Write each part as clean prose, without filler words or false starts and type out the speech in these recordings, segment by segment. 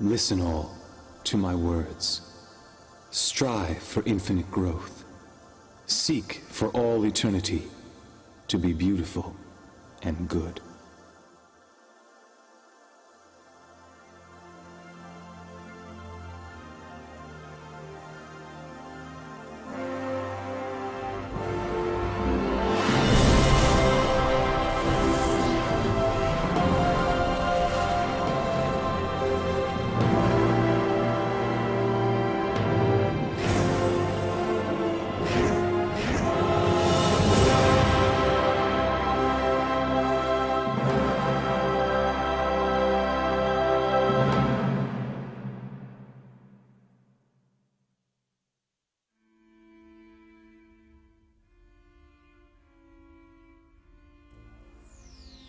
Listen all to my words. Strive for infinite growth. Seek for all eternity to be beautiful and good.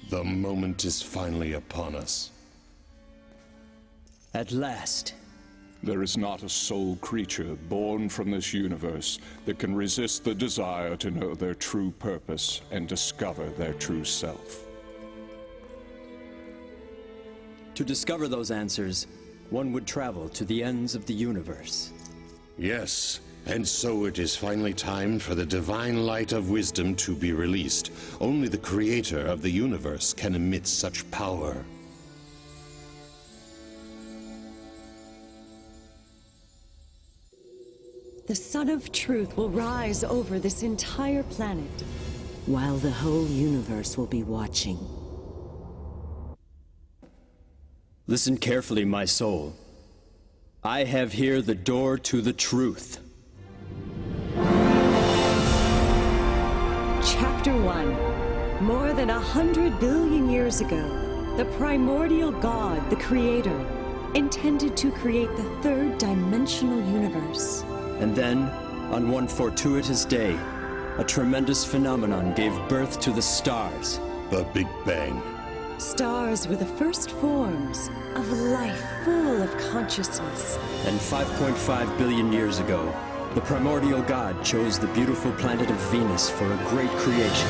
The moment is finally upon us. At last. There is not a soul creature born from this universe that can resist the desire to know their true purpose and discover their true self. To discover those answers, one would travel to the ends of the universe. Yes, and so it is finally time for the divine light of wisdom to be released. Only the creator of the universe can emit such power. The sun of truth will rise over this entire planet, while the whole universe will be watching. Listen carefully, my soul. I have here the door to the truth. Chapter 1. More than 100 billion years ago, the primordial God, the Creator, intended to create the third-dimensional universe. And then, on one fortuitous day, a tremendous phenomenon gave birth to the stars. The Big Bang. Stars were the first forms of life full of consciousness. And 5.5 billion years ago, the primordial God chose the beautiful planet of Venus for a great creation.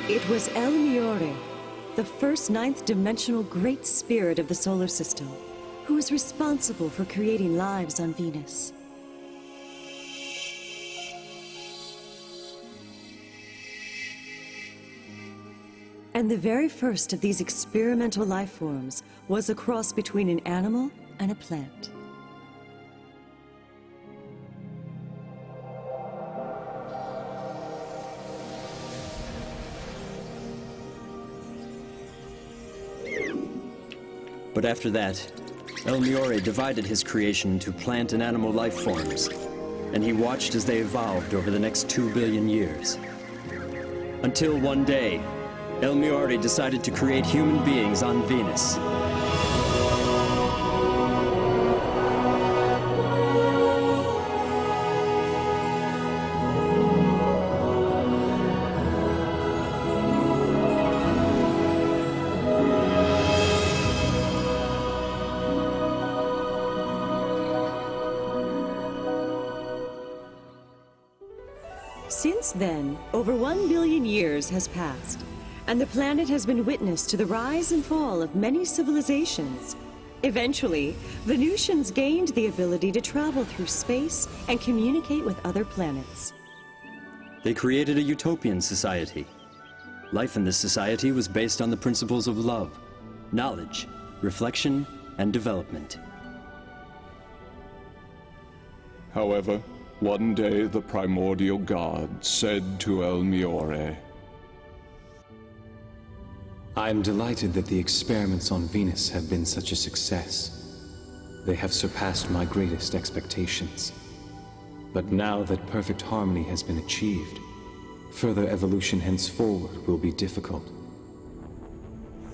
It was El Miore, the first ninth-dimensional great spirit of the solar system, who was responsible for creating lives on Venus. And the very first of these experimental life forms was a cross between an animal and a plant. But after that, El Miore divided his creation into plant and animal life forms, and he watched as they evolved over the next 2 billion years. Until one day, El Miore decided to create human beings on Venus. Since then, over 1 billion years has passed, and the planet has been witness to the rise and fall of many civilizations. Eventually, Venusians gained the ability to travel through space and communicate with other planets. They created a utopian society. Life in this society was based on the principles of love, knowledge, reflection, and development. However, one day the primordial God said to El Miore, I am delighted that the experiments on Venus have been such a success. They have surpassed my greatest expectations. But now that perfect harmony has been achieved, further evolution henceforward will be difficult.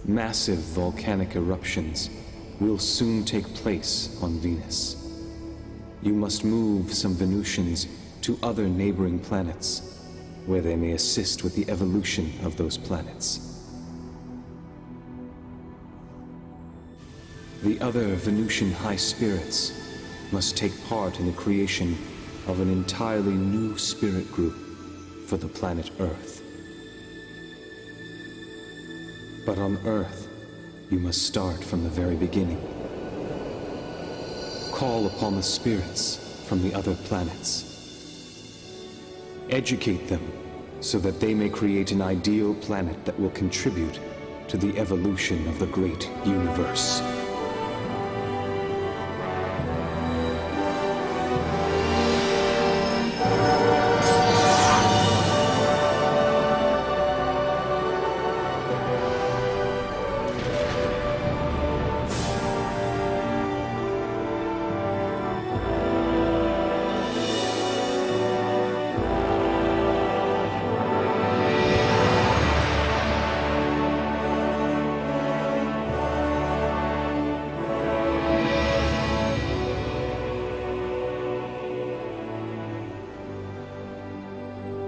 Massive volcanic eruptions will soon take place on Venus. You must move some Venusians to other neighboring planets, where they may assist with the evolution of those planets. The other Venusian high spirits must take part in the creation of an entirely new spirit group for the planet Earth. But on Earth, you must start from the very beginning. Call upon the spirits from the other planets. Educate them so that they may create an ideal planet that will contribute to the evolution of the great universe.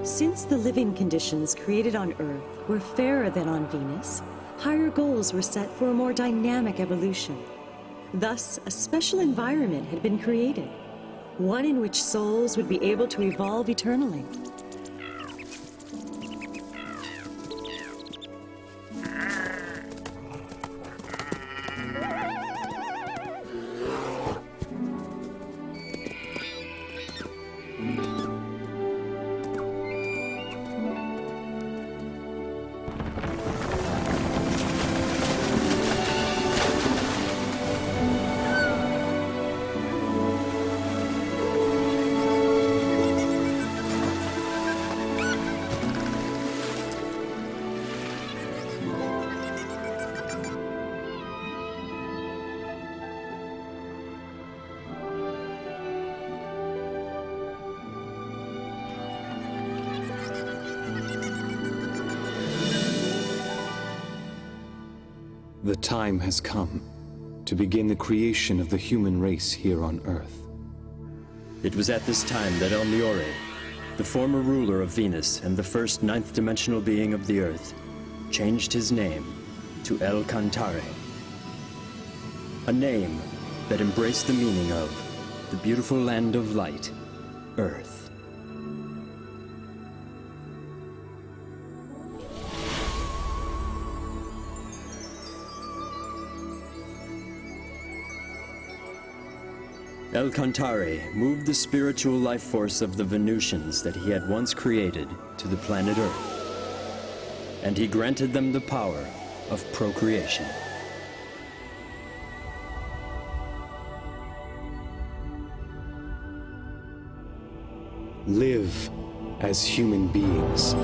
Since the living conditions created on Earth were fairer than on Venus, higher goals were set for a more dynamic evolution. Thus, a special environment had been created, one in which souls would be able to evolve eternally. The time has come to begin the creation of the human race here on Earth. It was at this time that El Miore, the former ruler of Venus and the first ninth-dimensional being of the Earth, changed his name to El Cantare. A name that embraced the meaning of the beautiful land of light, Earth. El Cantare moved the spiritual life force of the Venusians that he had once created to the planet Earth, and he granted them the power of procreation. Live as human beings.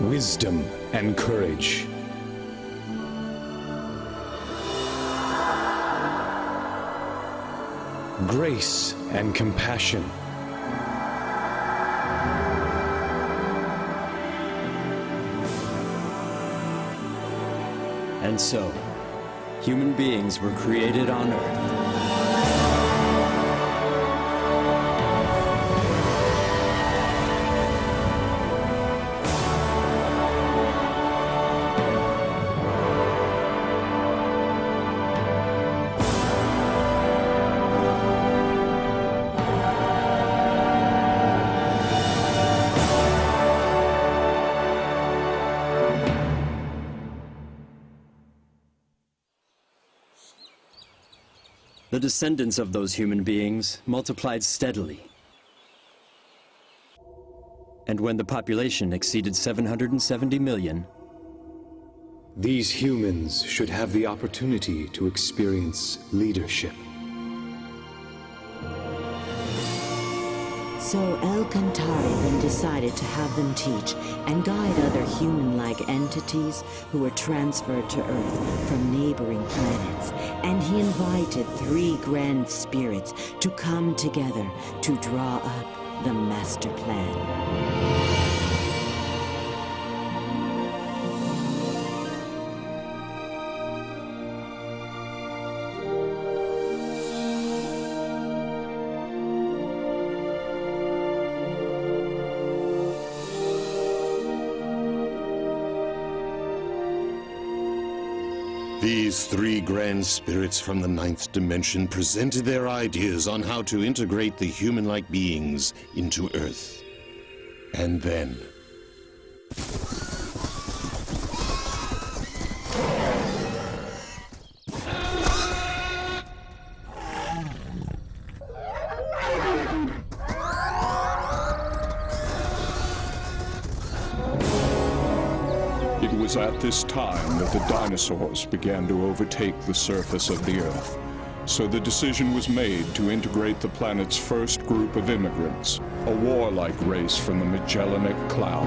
Wisdom and courage. Grace and compassion. And so, human beings were created on Earth. The descendants of those human beings multiplied steadily. And when the population exceeded 770 million, these humans should have the opportunity to experience leadership. So El Cantare then decided to have them teach and guide other human-like entities who were transferred to Earth from neighboring planets. And he invited 3 grand spirits to come together to draw up the master plan. These 3 grand spirits from the 9th dimension presented their ideas on how to integrate the human-like beings into Earth. And then... It was at this time that the dinosaurs began to overtake the surface of the Earth. So the decision was made to integrate the planet's first group of immigrants, a warlike race from the Magellanic Cloud.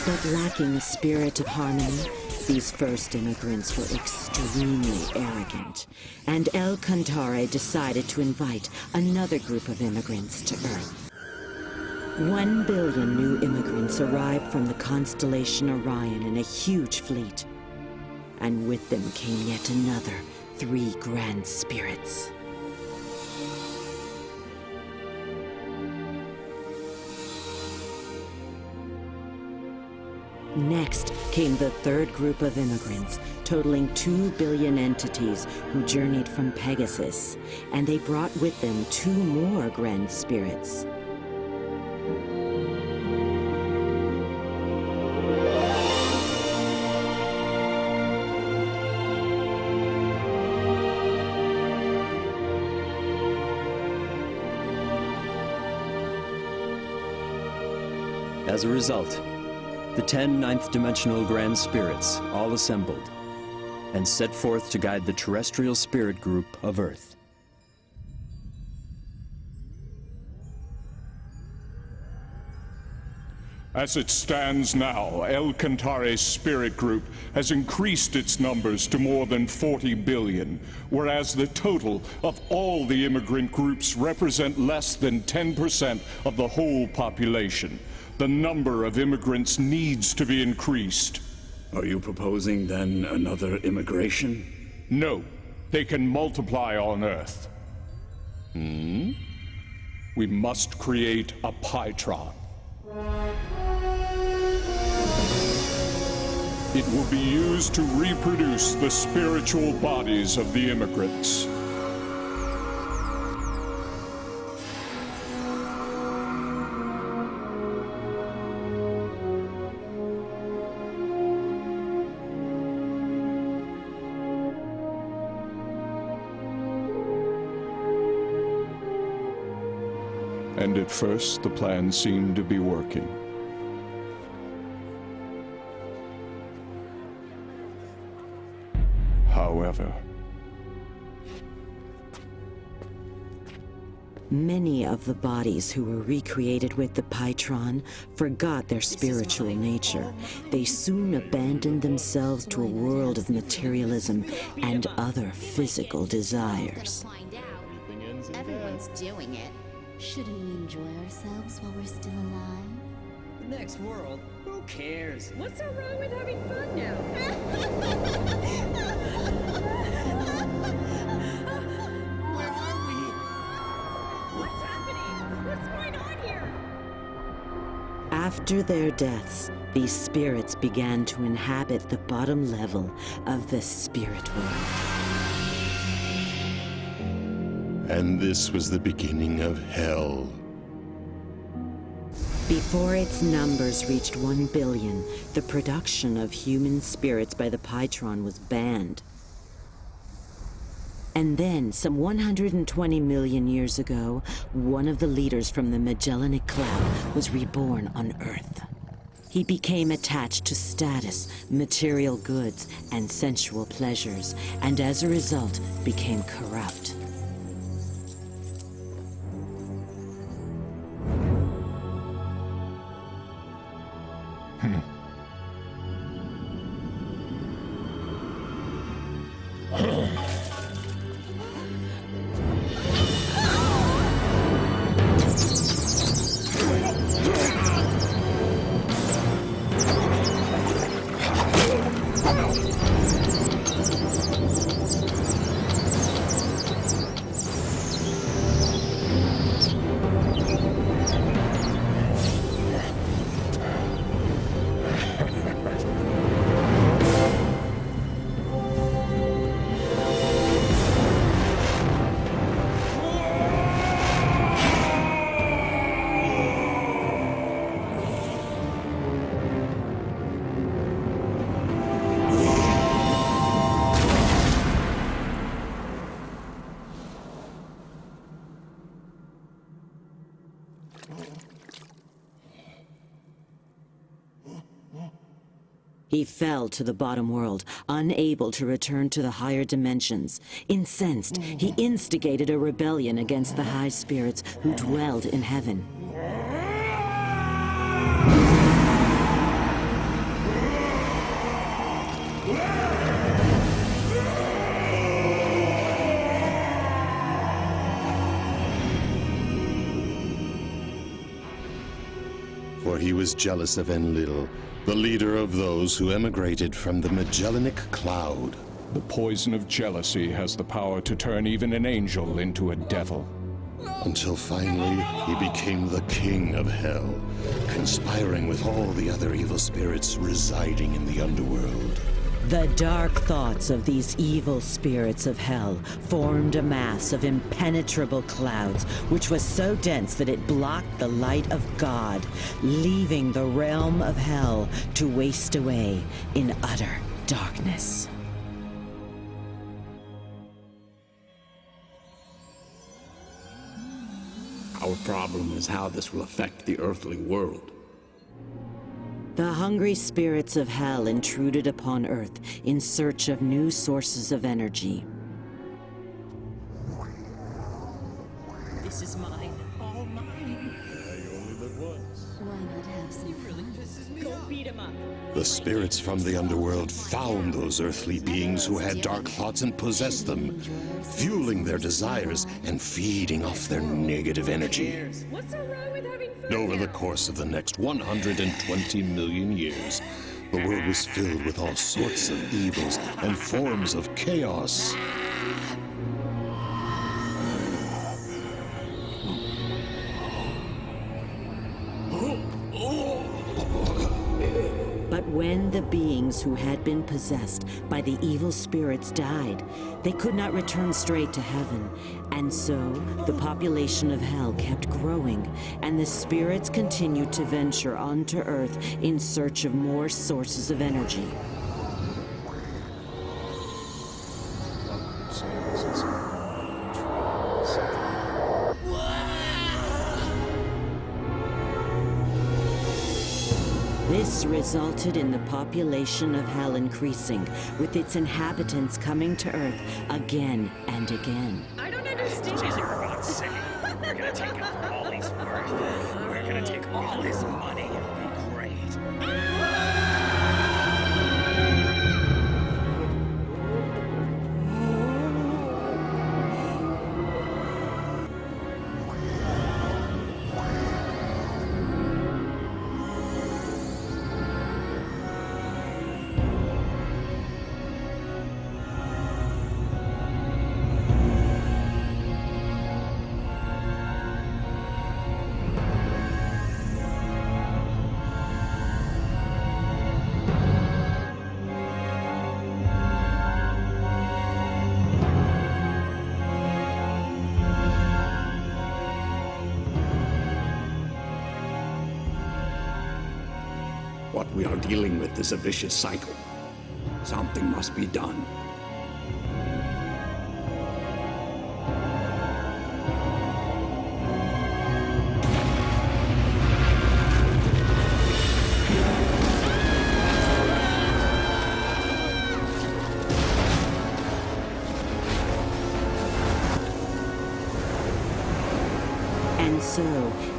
But lacking a spirit of harmony, these first immigrants were extremely arrogant, and El Cantare decided to invite another group of immigrants to Earth. 1 billion new immigrants arrived from the constellation Orion in a huge fleet, and with them came yet another 3 grand spirits. Next came the 3rd group of immigrants, totaling 2 billion entities who journeyed from Pegasus, and they brought with them 2 more grand spirits. as a result, the 10 ninth-dimensional Grand Spirits all assembled and set forth to guide the terrestrial spirit group of Earth. As it stands now, El Cantare's spirit group has increased its numbers to more than 40 billion, whereas the total of all the immigrant groups represent less than 10% of the whole population. The number of immigrants needs to be increased. Are you proposing, then, another immigration? No, they can multiply on Earth. We must create a Pytron. It will be used to reproduce the spiritual bodies of the immigrants. And at first, the plan seemed to be working. However, many of the bodies who were recreated with the Pytron forgot their spiritual nature. They soon abandoned themselves to a world of materialism and other physical desires. Everyone's doing it. Shouldn't we enjoy ourselves while we're still alive? The next world? Who cares? What's so wrong with having fun now? Where are we? What's happening? What's going on here? After their deaths, these spirits began to inhabit the bottom level of the spirit world. And this was the beginning of hell. Before its numbers reached 1 billion, the production of human spirits by the Pytron was banned. And then, some 120 million years ago, one of the leaders from the Magellanic Cloud was reborn on Earth. He became attached to status, material goods, and sensual pleasures, and as a result, became corrupt. He fell to the bottom world, unable to return to the higher dimensions. Incensed, he instigated a rebellion against the high spirits who dwelled in heaven. For he was jealous of Enlil, the leader of those who emigrated from the Magellanic Cloud. The poison of jealousy has the power to turn even an angel into a devil. Until finally, he became the king of hell, conspiring with all the other evil spirits residing in the underworld. The dark thoughts of these evil spirits of hell formed a mass of impenetrable clouds, which was so dense that it blocked the light of God, leaving the realm of hell to waste away in utter darkness. Our problem is how this will affect the earthly world. The hungry spirits of hell intruded upon Earth in search of new sources of energy. This is mine. All mine. Why not have some? He really pisses me off. Go beat him up. The spirits from the underworld found those earthly beings who had dark thoughts and possessed them, fueling their desires and feeding off their negative energy. What's so wrong with having fun? Over the course of the next 120 million years, the world was filled with all sorts of evils and forms of chaos. But when the beings who had been possessed by the evil spirits died, they could not return straight to heaven. And so, the population of hell kept growing, and the spirits continued to venture onto Earth in search of more sources of energy. This resulted in the population of hell increasing, with its inhabitants coming to Earth again and again. I don't understand. Jesus, for God's sake. We're gonna take him for all he's worth. We're gonna take all his money. It'll be great. what we are dealing with is a vicious cycle. Something must be done. And so,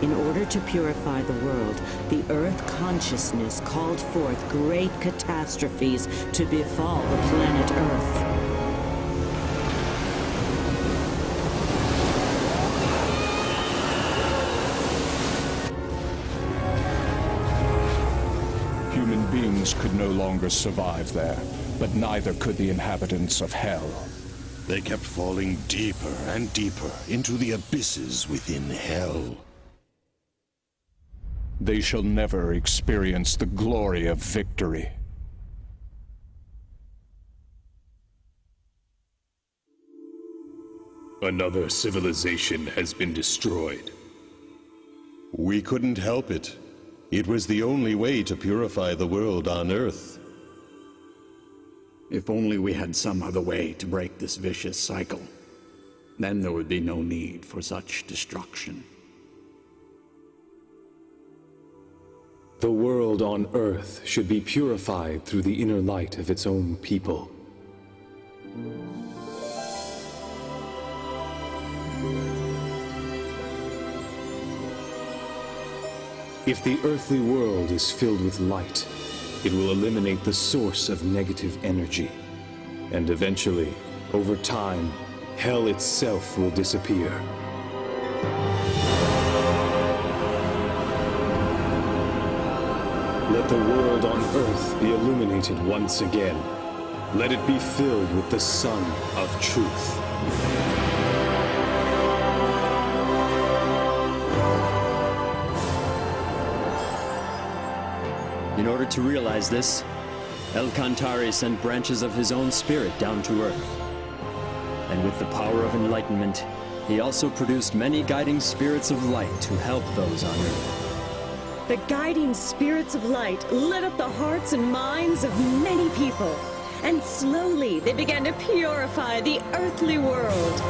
in order to purify the world, the Earth consciousness called forth great catastrophes to befall the planet Earth. Human beings could no longer survive there, but neither could the inhabitants of Hell. They kept falling deeper and deeper into the abysses within Hell. They shall never experience the glory of victory. Another civilization has been destroyed. We couldn't help it. It was the only way to purify the world on Earth. If only we had some other way to break this vicious cycle. Then there would be no need for such destruction. The world on Earth should be purified through the inner light of its own people. If the earthly world is filled with light, it will eliminate the source of negative energy. And eventually, over time, Hell itself will disappear. Let the world on Earth be illuminated once again. Let it be filled with the sun of truth. In order to realize this, El Cantare sent branches of his own spirit down to Earth. And with the power of enlightenment, he also produced many guiding spirits of light to help those on Earth. The guiding spirits of light lit up the hearts and minds of many people, and slowly they began to purify the earthly world.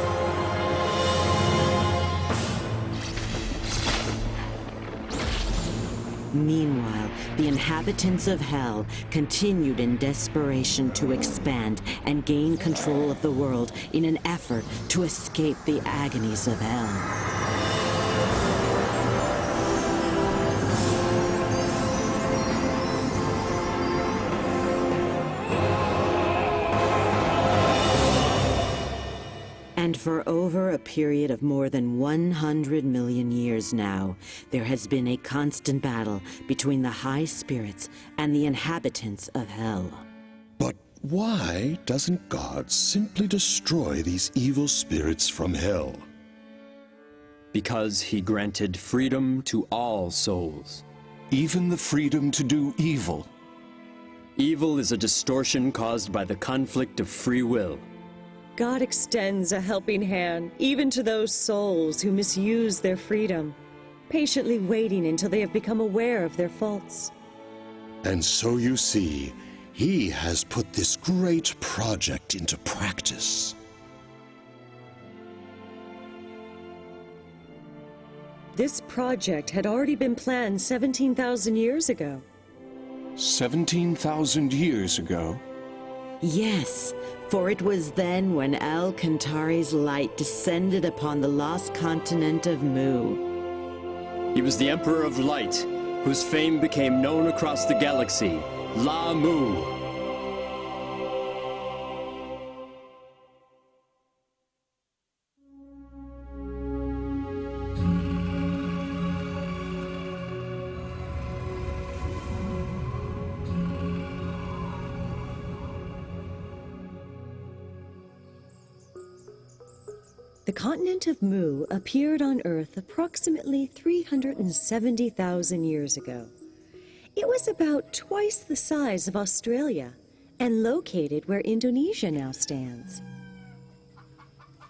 Meanwhile, the inhabitants of Hell continued in desperation to expand and gain control of the world in an effort to escape the agonies of Hell. And for over a period of more than 100 million years now, there has been a constant battle between the high spirits and the inhabitants of Hell. But why doesn't God simply destroy these evil spirits from Hell? Because he granted freedom to all souls. Even the freedom to do evil. Evil is a distortion caused by the conflict of free will. God extends a helping hand even to those souls who misuse their freedom, patiently waiting until they have become aware of their faults. And so you see, he has put this great project into practice. This project had already been planned 17,000 years ago. 17,000 years ago? Yes, for it was then when El Cantare's light descended upon the lost continent of Mu. He was the Emperor of Light, whose fame became known across the galaxy, La Mu. The continent of Mu appeared on Earth approximately 370,000 years ago. It was about twice the size of Australia and located where Indonesia now stands.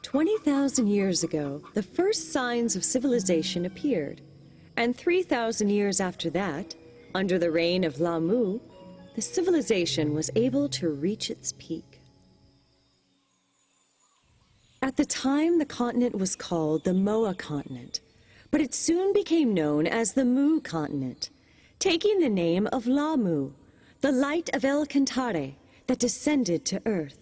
20,000 years ago, the first signs of civilization appeared, and 3,000 years after that, Under the reign of Lamu, the civilization was able to reach its peak. At the time, the continent was called the Moa continent, but it soon became known as the Mu continent, taking the name of Lamu, the light of El Cantare that descended to Earth.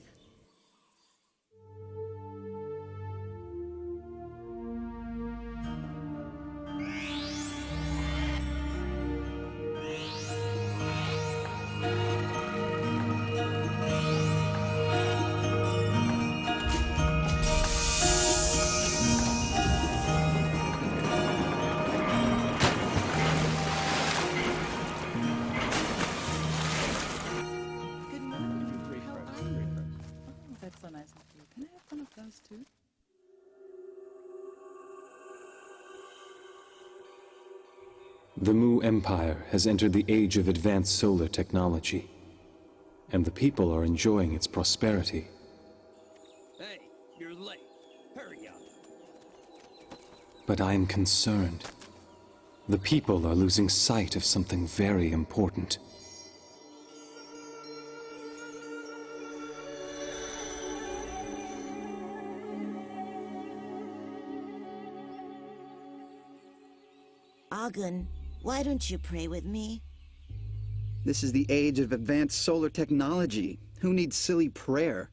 That's so nice of you. Can I have one of those too? The Mu Empire has entered the age of advanced solar technology, and the people are enjoying its prosperity. Hey, you're late. Hurry up. But I am concerned. The people are losing sight of something very important. Agun, why don't you pray with me? This is the age of advanced solar technology. Who needs silly prayer?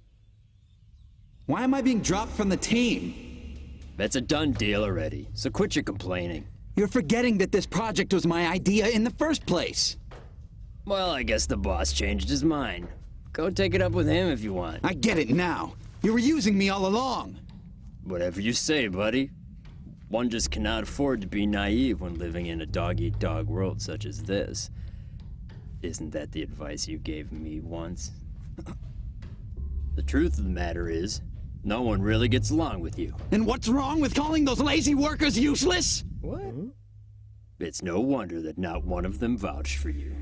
Why am I being dropped from the team? That's a done deal already, so quit your complaining. You're forgetting that this project was my idea in the first place. Well, I guess the boss changed his mind. Go take it up with him if you want. I get it now. You were using me all along. Whatever you say, buddy. One just cannot afford to be naive when living in a dog-eat-dog world such as this. Isn't that the advice you gave me once? The truth of the matter is, no one really gets along with you. And what's wrong with calling those lazy workers useless? What? It's no wonder that not one of them vouched for you.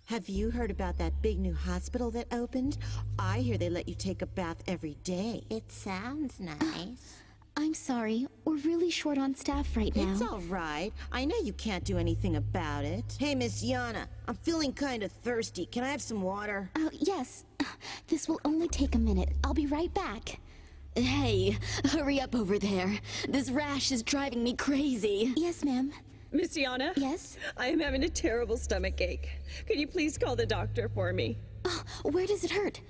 Have you heard about that big new hospital that opened? I hear they let you take a bath every day. It sounds nice. I'm sorry, we're really short on staff right now. It's all right. I know you can't do anything about it. Hey, Miss Yana, I'm feeling kind of thirsty. Can I have some water? Yes. This will only take a minute. I'll be right back. Hey, hurry up over there. This rash is driving me crazy. Yes, ma'am. Miss Yana? Yes? I am having a terrible stomach ache. Could you please call the doctor for me? Where does it hurt?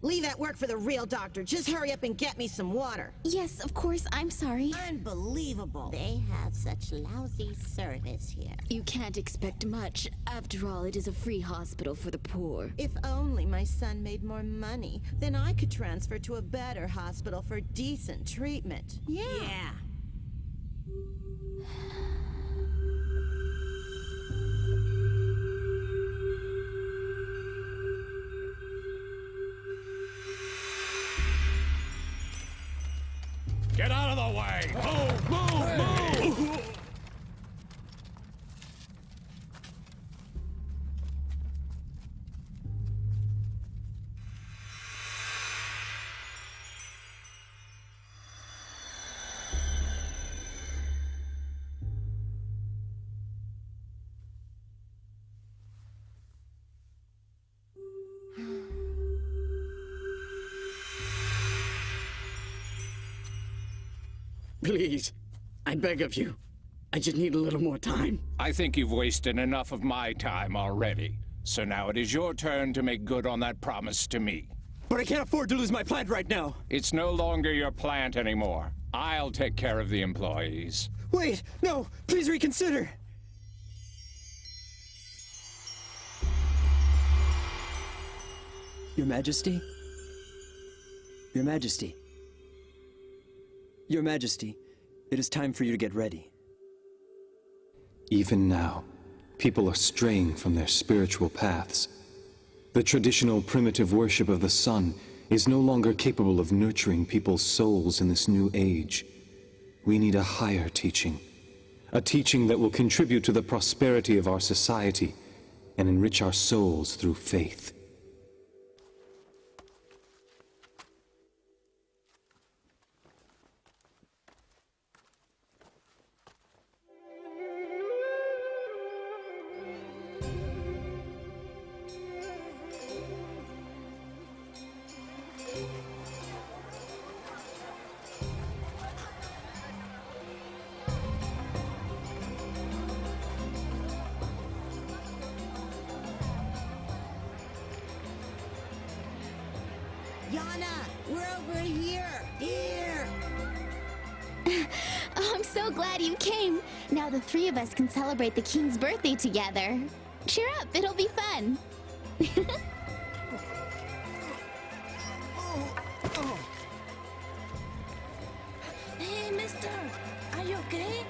Leave that work for the real doctor. Just hurry up and get me some water. Yes, of course. I'm sorry. Unbelievable. They have such lousy service here. You can't expect much. After all, it is a free hospital for the poor. If only my son made more money, then I could transfer to a better hospital for decent treatment. Yeah. Get out of the way! Move! Move! Please, I beg of you. I just need a little more time. I think you've wasted enough of my time already. So now it is your turn to make good on that promise to me. But I can't afford to lose my plant right now. It's no longer your plant anymore. I'll take care of the employees. Wait, no, please reconsider. Your Majesty? Your Majesty. Your Majesty, it is time for you to get ready. Even now, people are straying from their spiritual paths. The traditional primitive worship of the sun is no longer capable of nurturing people's souls in this new age. We need a higher teaching, a teaching that will contribute to the prosperity of our society and enrich our souls through faith. Yana, we're over here. Here. Oh, I'm so glad you came. Now the three of us can celebrate the king's birthday together. Cheer up, it'll be fun. Hey, mister, are you okay?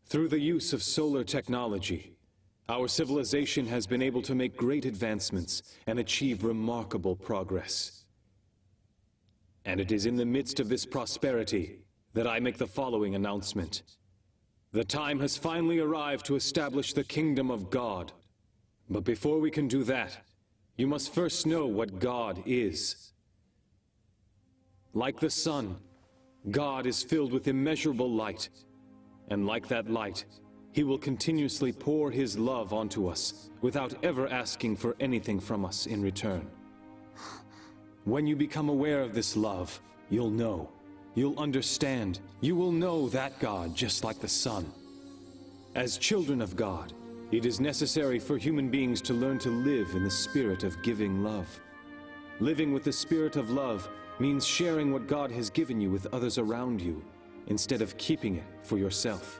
Through the use of solar technology, our civilization has been able to make great advancements and achieve remarkable progress. And it is in the midst of this prosperity that I make the following announcement. The time has finally arrived to establish the kingdom of God. But before we can do that, you must first know what God is. Like the sun, God is filled with immeasurable light. And like that light, He will continuously pour His love onto us without ever asking for anything from us in return. When you become aware of this love, you'll know, you'll understand, you will know that God just like the sun. As children of God, it is necessary for human beings to learn to live in the spirit of giving love. Living with the spirit of love means sharing what God has given you with others around you, instead of keeping it for yourself.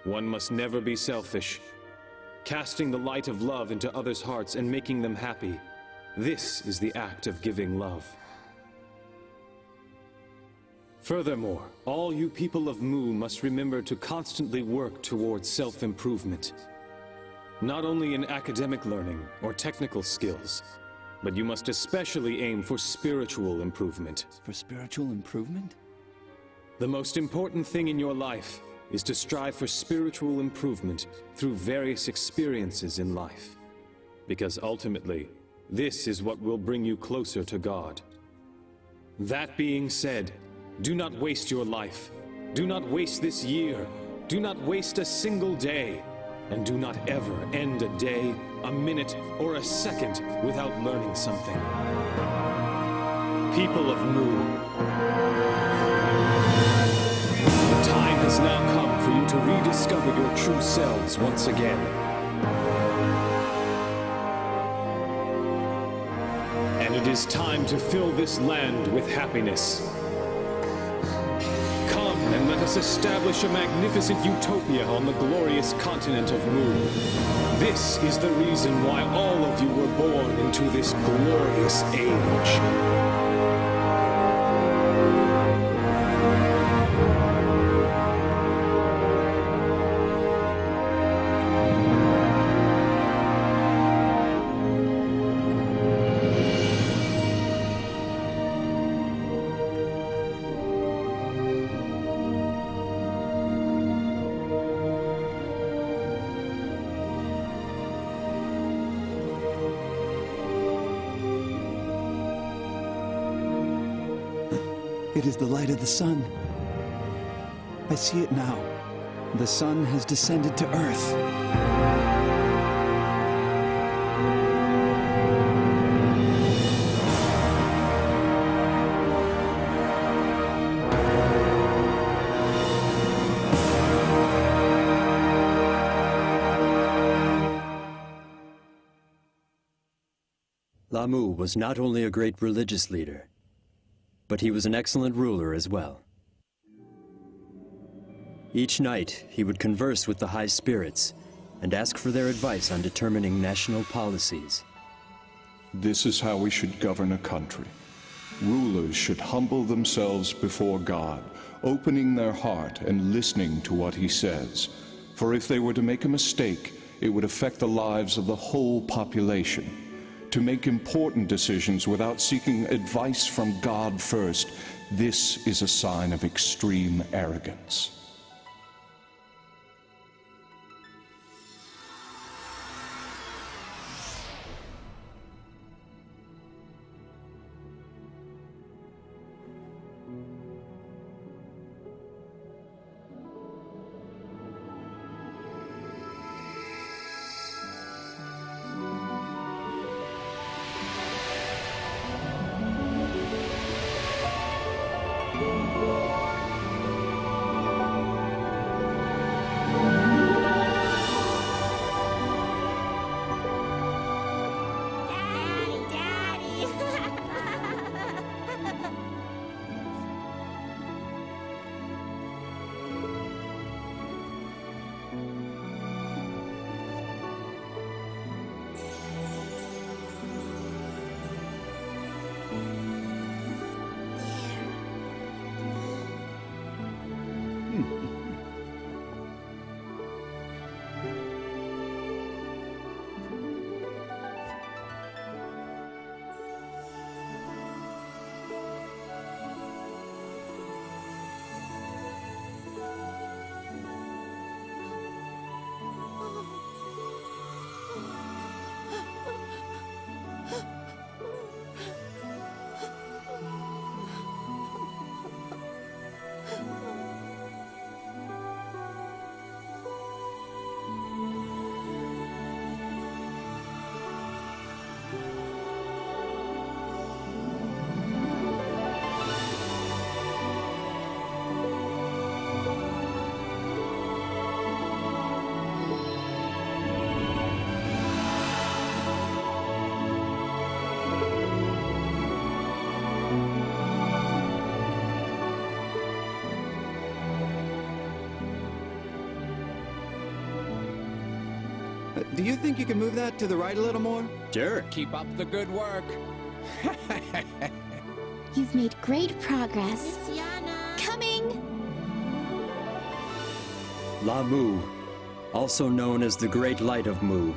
One must never be selfish. Casting the light of love into others' hearts and making them happy, this is the act of giving love. Furthermore, all you people of Mu must remember to constantly work towards self-improvement. Not only in academic learning or technical skills, but you must especially aim for spiritual improvement. For spiritual improvement? The most important thing in your life is to strive for spiritual improvement through various experiences in life. Because ultimately, this is what will bring you closer to God. That being said, do not waste your life. Do not waste this year. Do not waste a single day. And do not ever end a day, a minute, or a second without learning something. People of Mu, the time has now come for you to rediscover your true selves once again. And it is time to fill this land with happiness. Come and let us establish a magnificent utopia on the glorious continent of Mu. This is the reason why all of you were born into this glorious age. It is the light of the sun. I see it now. The sun has descended to Earth. Lamu was not only a great religious leader, but he was an excellent ruler as well. Each night, he would converse with the high spirits and ask for their advice on determining national policies. This is how we should govern a country. Rulers should humble themselves before God, opening their heart and listening to what he says. For if they were to make a mistake, it would affect the lives of the whole population. To make important decisions without seeking advice from God first, this is a sign of extreme arrogance. Do you think you can move that to the right a little more? Sure. Keep up the good work. You've made great progress. Coming! La Mu, also known as the Great Light of Mu,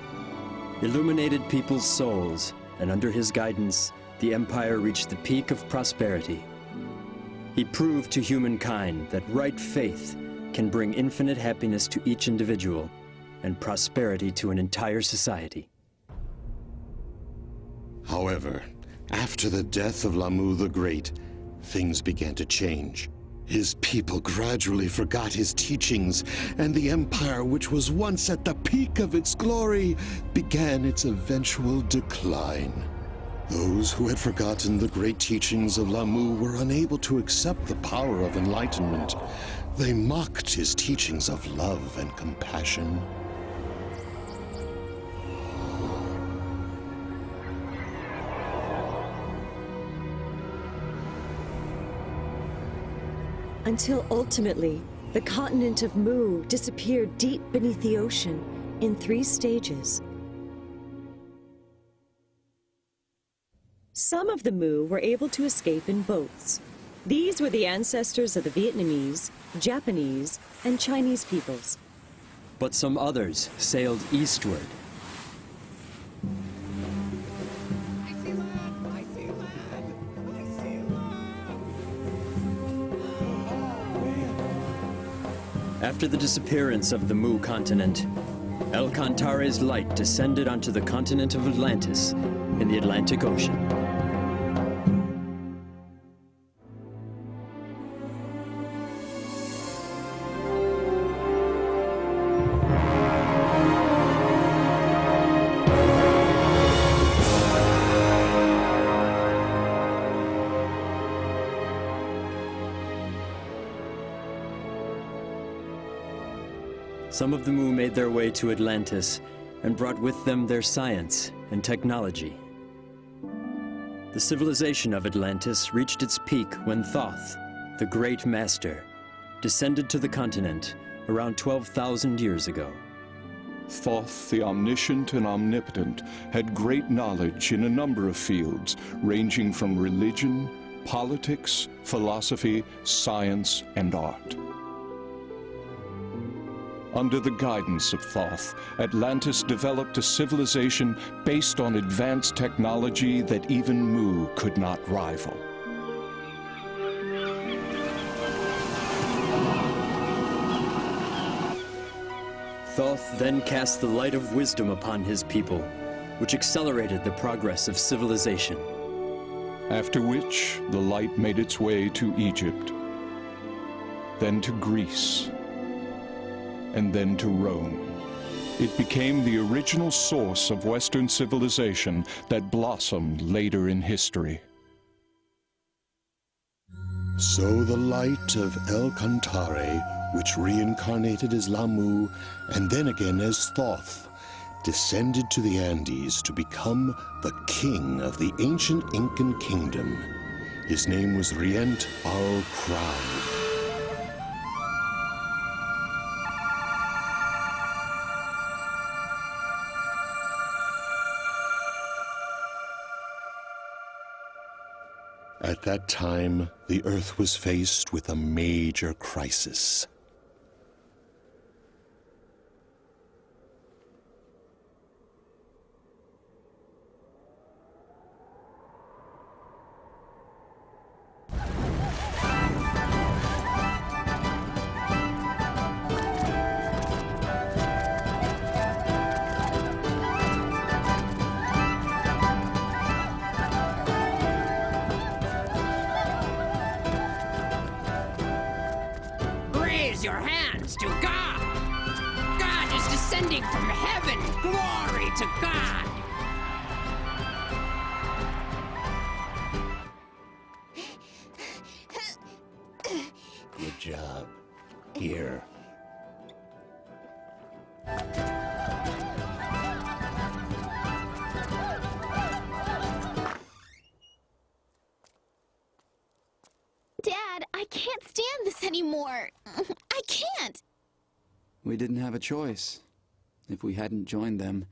illuminated people's souls, and under his guidance, the Empire reached the peak of prosperity. He proved to humankind that right faith can bring infinite happiness to each individual and prosperity to an entire society. However, after the death of Lamu the Great, things began to change. His people gradually forgot his teachings, and the empire, which was once at the peak of its glory, began its eventual decline. Those who had forgotten the great teachings of Lamu were unable to accept the power of enlightenment. They mocked his teachings of love and compassion. Until ultimately, the continent of Mu disappeared deep beneath the ocean in 3 stages. Some of the Mu were able to escape in boats. These were the ancestors of the Vietnamese, Japanese, and Chinese peoples. But some others sailed eastward. After the disappearance of the Mu continent, El Cantare's light descended onto the continent of Atlantis in the Atlantic Ocean. Some of the Mu made their way to Atlantis and brought with them their science and technology. The civilization of Atlantis reached its peak when Thoth, the Great Master, descended to the continent around 12,000 years ago. Thoth, the omniscient and omnipotent, had great knowledge in a number of fields, ranging from religion, politics, philosophy, science, and art. Under the guidance of Thoth, Atlantis developed a civilization based on advanced technology that even Mu could not rival. Thoth then cast the light of wisdom upon his people, which accelerated the progress of civilization. After which, the light made its way to Egypt, then to Greece, and then to Rome. It became the original source of Western civilization that blossomed later in history. So the light of El Cantare, which reincarnated as Lamu and then again as Thoth, descended to the Andes to become the king of the ancient Incan kingdom. His name was Rient al Crown. At that time, the Earth was faced with a major crisis. Raise your hands to God! God is descending from heaven! Glory to God! Good job. Here. Dad, I can't stand this anymore. I can't. We didn't have a choice. If we hadn't joined them,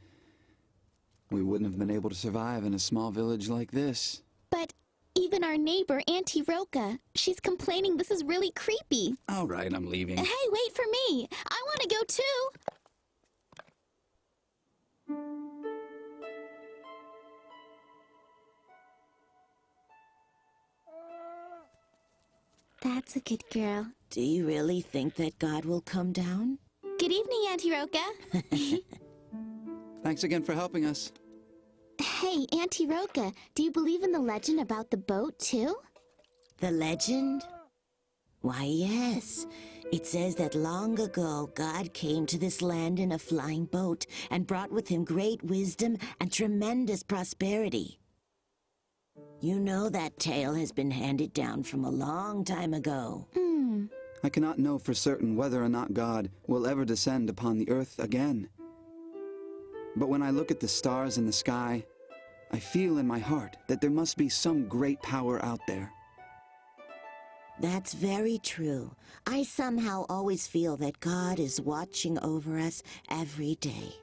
we wouldn't have been able to survive in a small village like this. But even our neighbor, Auntie Roka, she's complaining this is really creepy. All right, I'm leaving. Hey, wait for me. I want to go too. That's a good girl. Do you really think that God will come down? Good evening, Auntie Roka. Thanks again for helping us. Hey, Auntie Roka, do you believe in the legend about the boat, too? The legend? Why, yes. It says that long ago, God came to this land in a flying boat and brought with him great wisdom and tremendous prosperity. You know that tale has been handed down from a long time ago. I cannot know for certain whether or not God will ever descend upon the earth again. But when I look at the stars in the sky, I feel in my heart that there must be some great power out there. That's very true. I somehow always feel that God is watching over us every day.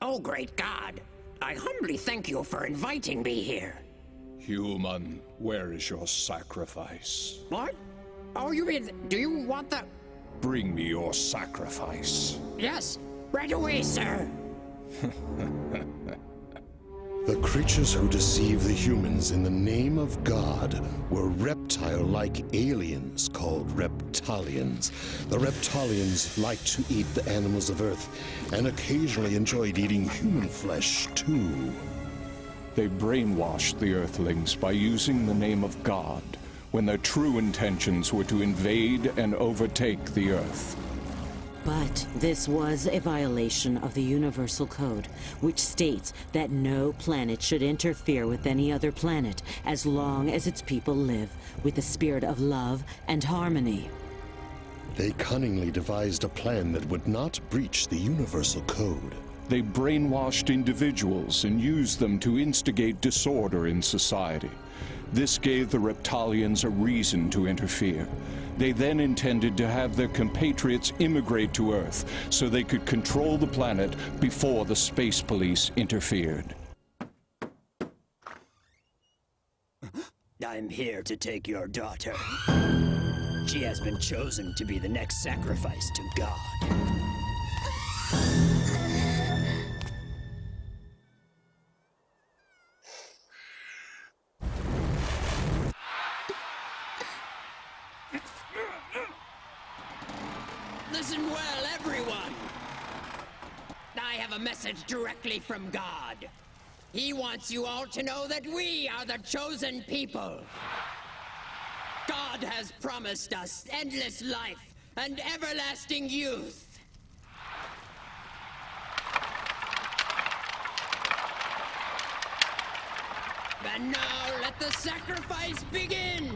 Oh, great God! I humbly thank you for inviting me here. Human, where is your sacrifice? What? Oh, you mean, do you want the... Bring me your sacrifice. Yes, right away, sir. The creatures who deceive the humans in the name of God were reptile-like aliens called reptilians. The reptilians liked to eat the animals of Earth and occasionally enjoyed eating human flesh, too. They brainwashed the Earthlings by using the name of God, when their true intentions were to invade and overtake the Earth. But this was a violation of the Universal Code, which states that no planet should interfere with any other planet as long as its people live with a spirit of love and harmony. They cunningly devised a plan that would not breach the Universal Code. They brainwashed individuals and used them to instigate disorder in society. This gave the Reptalians a reason to interfere. They then intended to have their compatriots immigrate to Earth so they could control the planet before the space police interfered. I'm here to take your daughter. She has been chosen to be the next sacrifice to God. Listen well, everyone! I have a message directly from God. He wants you all to know that we are the chosen people. God has promised us endless life and everlasting youth. And now let the sacrifice begin!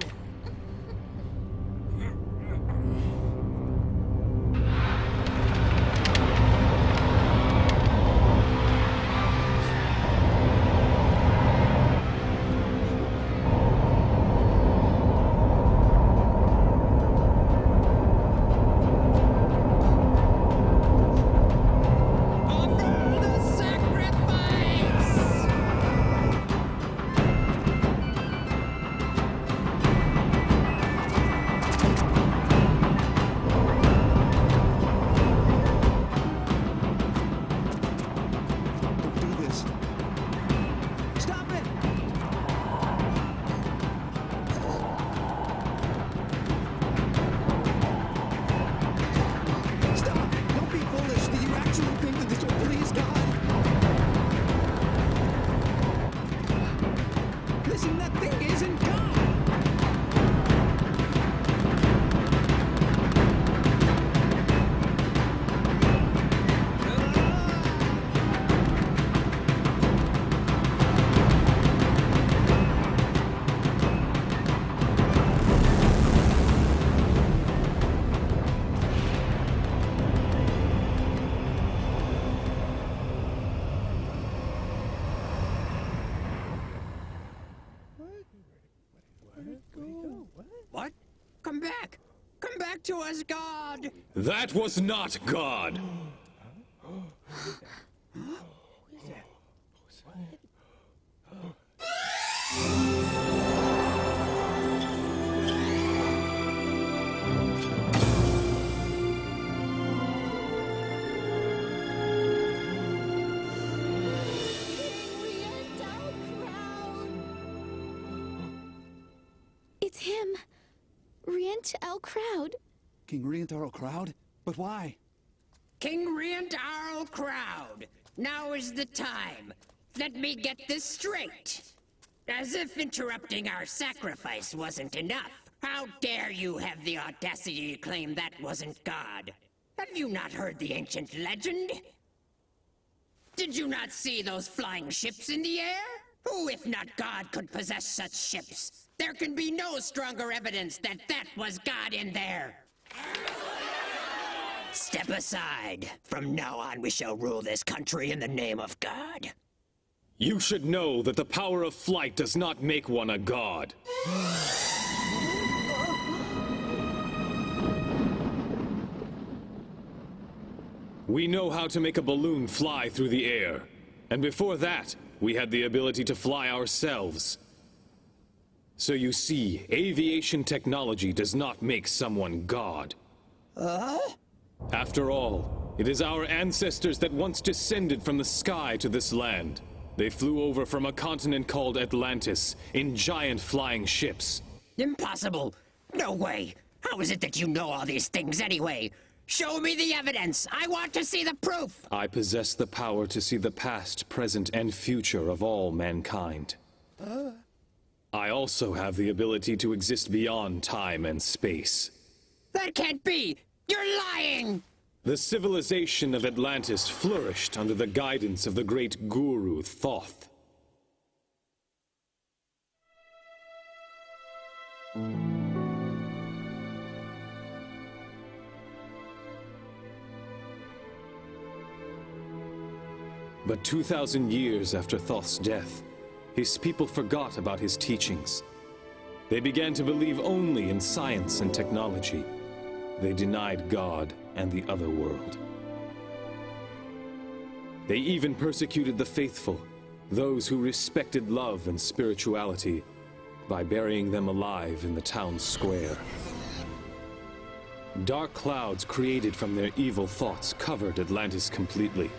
What? Come back! Come back to us, God! That was not God! It's him. Ryuho. King Ryuho? But why? King Ryuho! Now is the time. Let me get this straight. As if interrupting our sacrifice wasn't enough. How dare you have the audacity to claim that wasn't God? Have you not heard the ancient legend? Did you not see those flying ships in the air? Who, if not God, could possess such ships? There can be no stronger evidence that that was God in there. Step aside. From now on, we shall rule this country in the name of God. You should know that the power of flight does not make one a god. We know how to make a balloon fly through the air. And before that, we had the ability to fly ourselves. So you see, aviation technology does not make someone God. After all, it is our ancestors that once descended from the sky to this land. They flew over from a continent called Atlantis in giant flying ships. Impossible! No way! How is it that you know all these things anyway? Show me the evidence! I want to see the proof! I possess the power to see the past, present, and future of all mankind. I also have the ability to exist beyond time and space. That can't be! You're lying! The civilization of Atlantis flourished under the guidance of the great guru Thoth. But 2,000 years after Thoth's death, his people forgot about his teachings. They began to believe only in science and technology. They denied God and the other world. They even persecuted the faithful, those who respected love and spirituality, by burying them alive in the town square. Dark clouds created from their evil thoughts covered Atlantis completely,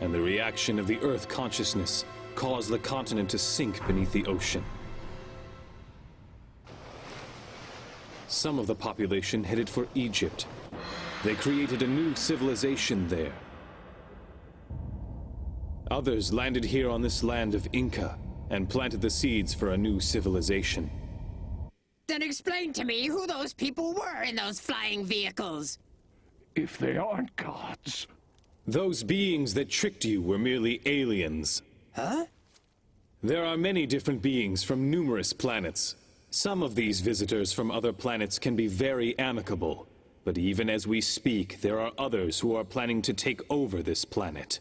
and the reaction of the Earth consciousness caused the continent to sink beneath the ocean. Some of the population headed for Egypt. They created a new civilization there. Others landed here on this land of Inca and planted the seeds for a new civilization. Then explain to me who those people were in those flying vehicles. If they aren't gods. Those beings that tricked you were merely aliens. Huh? There are many different beings from numerous planets. Some of these visitors from other planets can be very amicable, but even as we speak, there are others who are planning to take over this planet.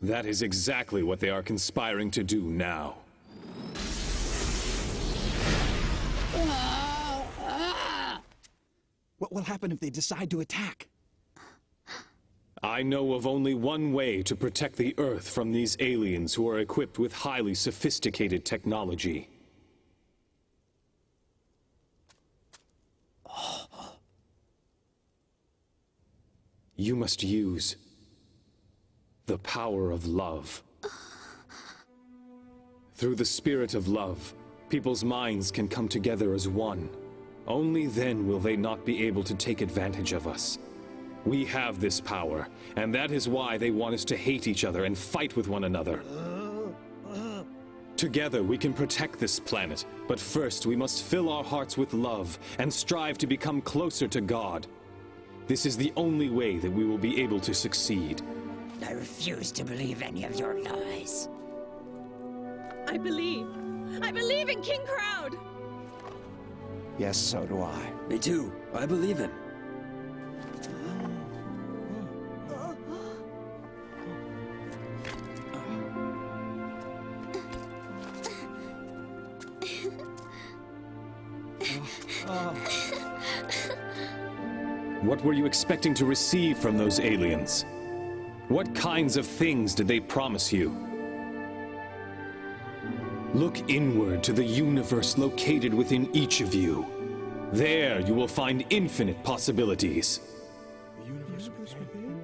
That is exactly what they are conspiring to do now. What will happen if they decide to attack? I know of only one way to protect the Earth from these aliens who are equipped with highly sophisticated technology. You must use the power of love. Through the spirit of love, people's minds can come together as one. Only then will they not be able to take advantage of us. We have this power, and that is why they want us to hate each other and fight with one another. Together we can protect this planet, but first we must fill our hearts with love and strive to become closer to God. This is the only way that we will be able to succeed. I refuse to believe any of your lies. I believe in King Crowd! Yes, so do I. Me too. I believe him. What were you expecting to receive from those aliens? What kinds of things did they promise you? Look inward to the universe located within each of you. There you will find infinite possibilities. The universe within?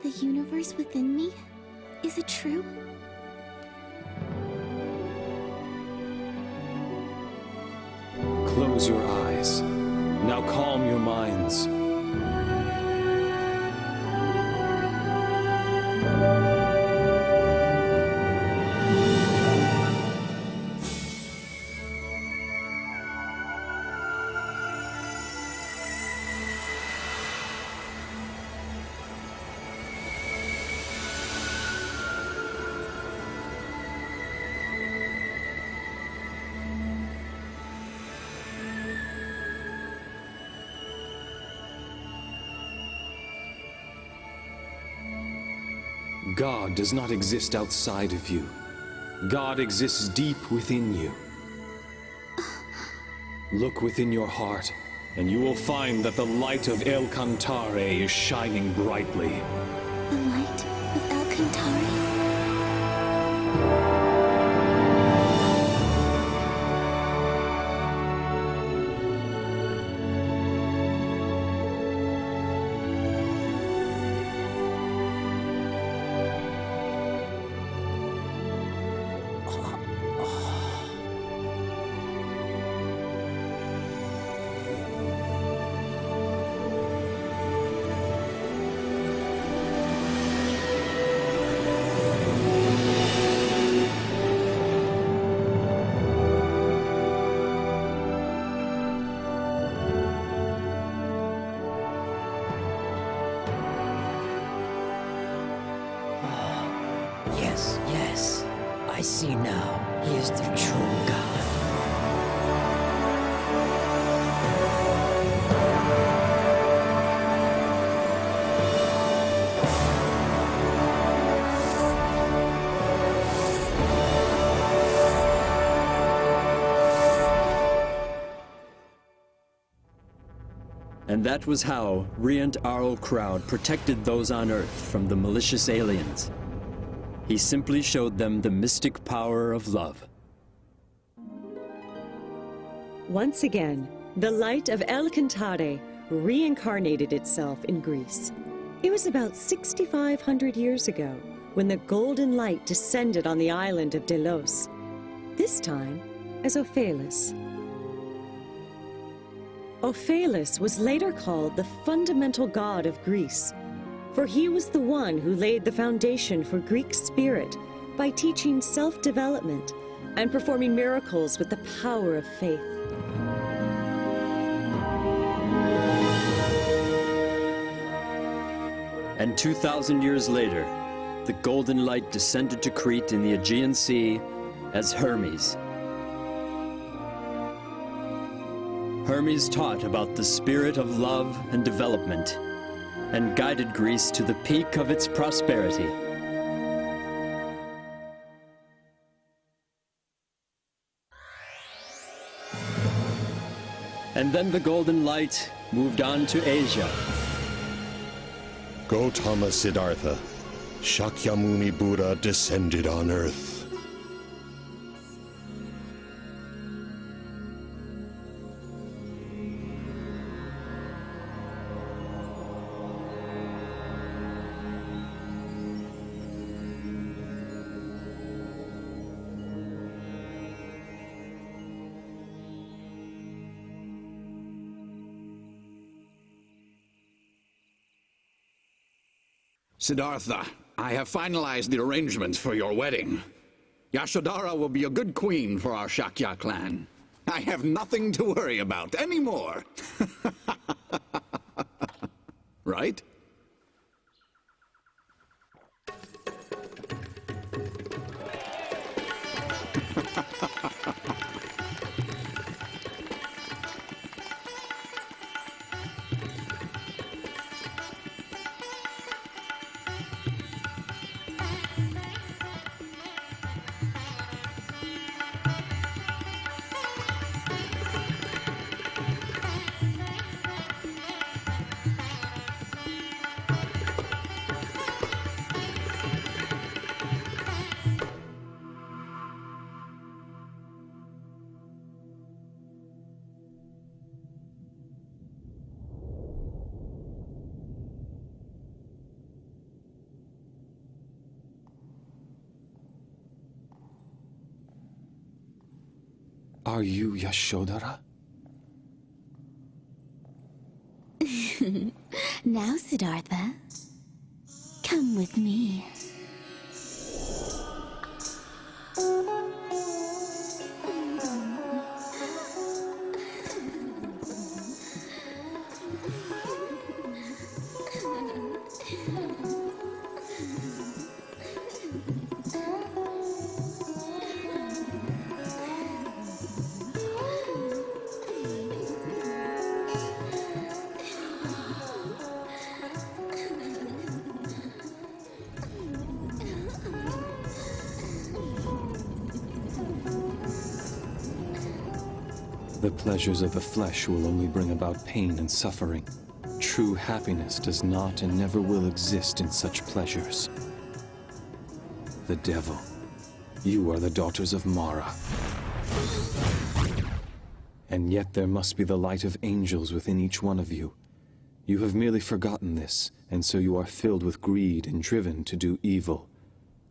The universe within me? Is it true? Close your eyes. Now calm your minds. God does not exist outside of you. God exists deep within you. Look within your heart, and you will find that the light of El Cantare is shining brightly. The light of El Cantare? Yes, I see now. He is the true God. And that was how Riant Arl Crowd protected those on Earth from the malicious aliens. He simply showed them the mystic power of love. Once again, the light of El Cantare reincarnated itself in Greece. It was about 6,500 years ago when the golden light descended on the island of Delos, this time as Ophelis. Ophelis was later called the fundamental god of Greece, for he was the one who laid the foundation for Greek spirit by teaching self-development and performing miracles with the power of faith. And 2,000 years later, the golden light descended to Crete in the Aegean Sea as Hermes. Hermes taught about the spirit of love and development, and guided Greece to the peak of its prosperity. And then the golden light moved on to Asia. Gautama Siddhartha, Shakyamuni Buddha descended on Earth. Siddhartha, I have finalized the arrangements for your wedding. Yashodhara will be a good queen for our Shakya clan. I have nothing to worry about anymore. Right? Are you Yashodhara? Now, Siddhartha, come with me. The pleasures of the flesh will only bring about pain and suffering. True happiness does not and never will exist in such pleasures. The devil. You are the daughters of Mara. And yet there must be the light of angels within each one of you. You have merely forgotten this, and so you are filled with greed and driven to do evil.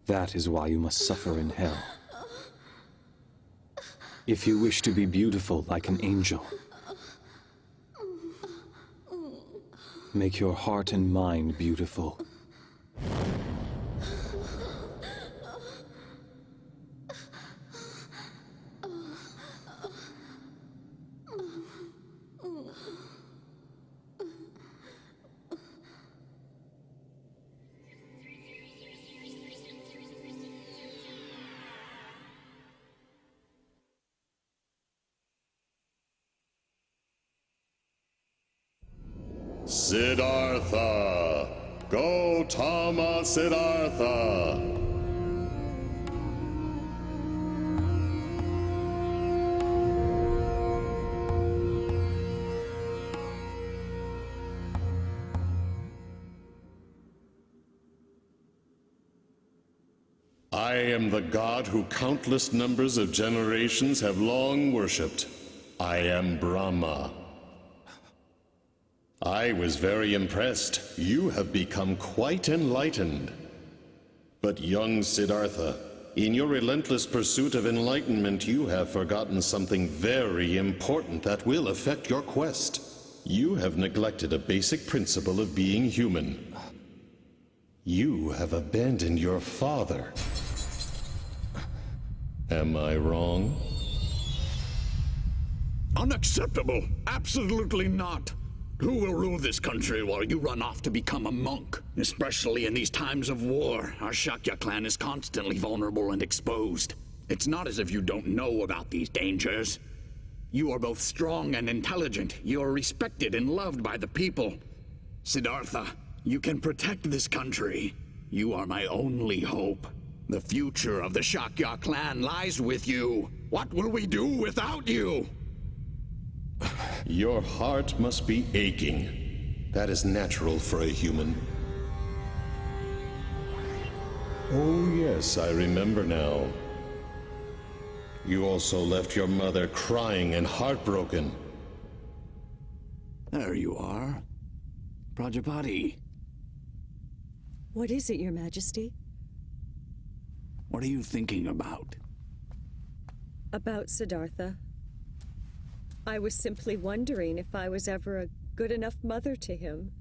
That is why you must suffer in hell. If you wish to be beautiful like an angel, make your heart and mind beautiful. Siddhartha! Gautama Siddhartha! am the god who countless numbers of generations have long worshipped. I am Brahma. I was very impressed. You have become quite enlightened. But young Siddhartha, in your relentless pursuit of enlightenment, you have forgotten something very important that will affect your quest. You have neglected a basic principle of being human. You have abandoned your father. Am I wrong? Unacceptable! Absolutely not! Who will rule this country while you run off to become a monk? Especially in these times of war, our Shakya clan is constantly vulnerable and exposed. It's not as if you don't know about these dangers. You are both strong and intelligent. You are respected and loved by the people. Siddhartha, you can protect this country. You are my only hope. The future of the Shakya clan lies with you. What will we do without you? Your heart must be aching. That is natural for a human. Oh yes, I remember now. You also left your mother crying and heartbroken. There you are. Prajapati. What is it, Your Majesty? What are you thinking about? About Siddhartha. I was simply wondering if I was ever a good enough mother to him.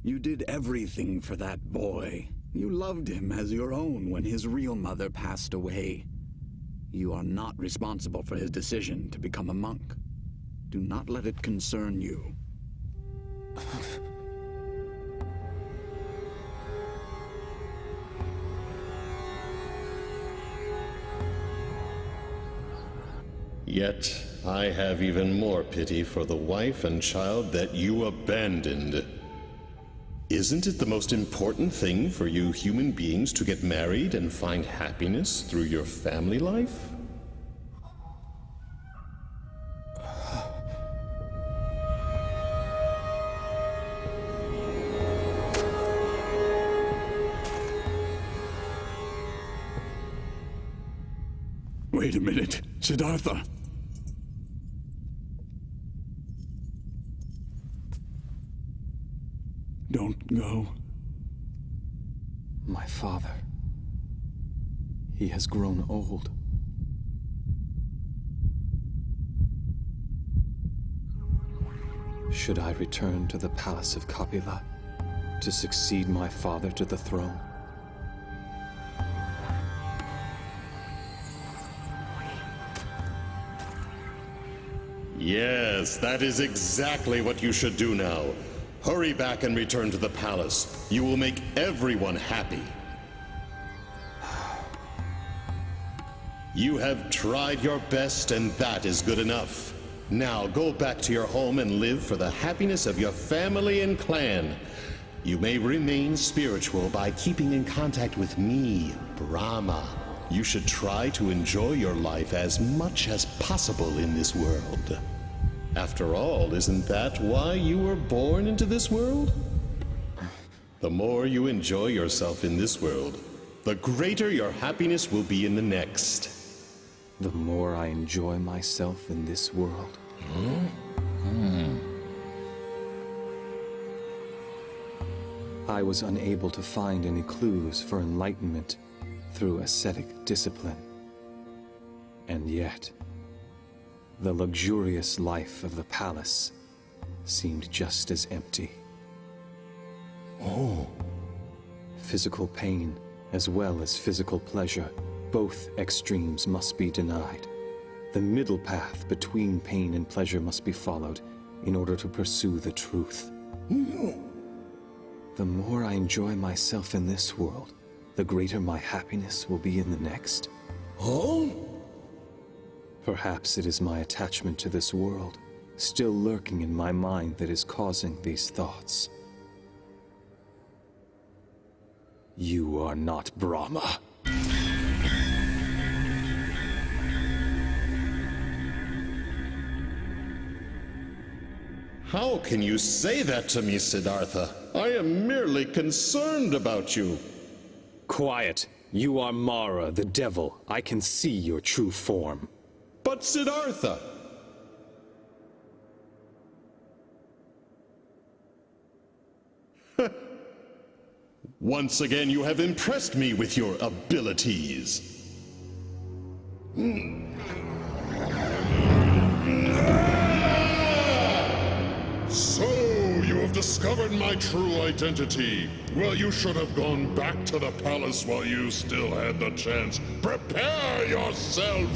You did everything for that boy. You loved him as your own when his real mother passed away. You are not responsible for his decision to become a monk. Do not let it concern you. Yet, I have even more pity for the wife and child that you abandoned. Isn't it the most important thing for you human beings to get married and find happiness through your family life? Wait a minute, Siddhartha. Don't go. My father. He has grown old. Should I return to the palace of Kapila to succeed my father to the throne? Yes, that is exactly what you should do now. Hurry back and return to the palace. You will make everyone happy. You have tried your best, and that is good enough. Now go back to your home and live for the happiness of your family and clan. You may remain spiritual by keeping in contact with me, Brahma. You should try to enjoy your life as much as possible in this world. After all, isn't that why you were born into this world? The more you enjoy yourself in this world, the greater your happiness will be in the next. The more I enjoy myself in this world. I was unable to find any clues for enlightenment through ascetic discipline. And yet, the luxurious life of the palace seemed just as empty. Oh. Physical pain, as well as physical pleasure, both extremes must be denied. The middle path between pain and pleasure must be followed in order to pursue the truth. The more I enjoy myself in this world, the greater my happiness will be in the next. Oh? Perhaps it is my attachment to this world, still lurking in my mind, that is causing these thoughts. You are not Brahma. How can you say that to me, Siddhartha? I am merely concerned about you. Quiet. You are Mara, the devil. I can see your true form. But Siddhartha! Once again, you have impressed me with your abilities. So, you have discovered my true identity. Well, you should have gone back to the palace while you still had the chance. Prepare yourself!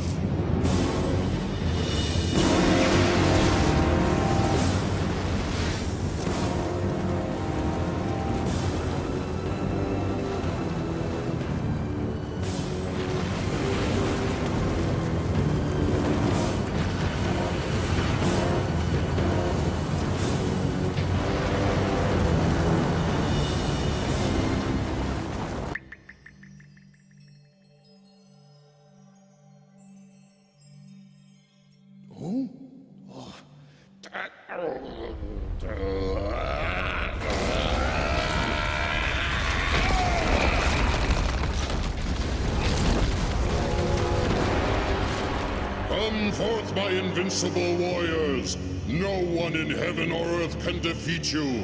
Come forth, my invincible warriors! No one in heaven or earth can defeat you!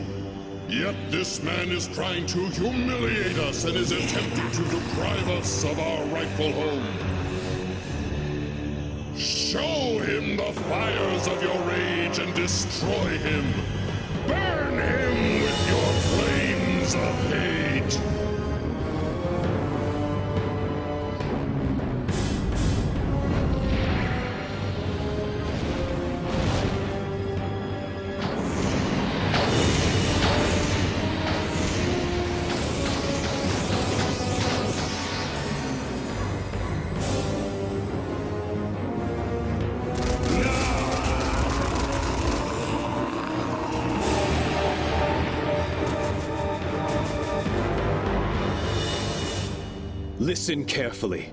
Yet this man is trying to humiliate us and is attempting to deprive us of our rightful home. Show him the fires of your rage and destroy him! Burn him with your flames of hate! Listen carefully.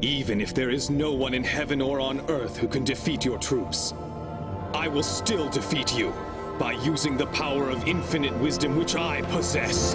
Even if there is no one in heaven or on earth who can defeat your troops, I will still defeat you by using the power of infinite wisdom which I possess.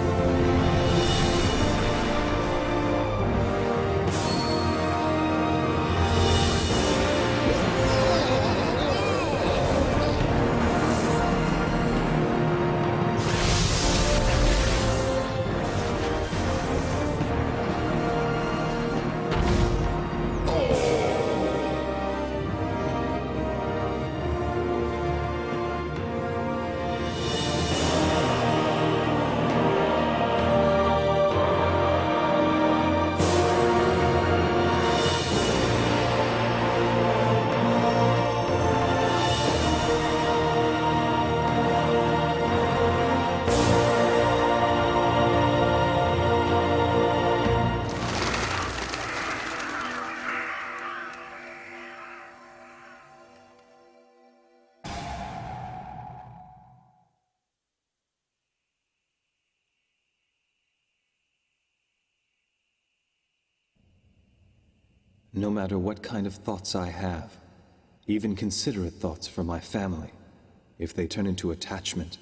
No matter what kind of thoughts I have, even considerate thoughts for my family, if they turn into attachment,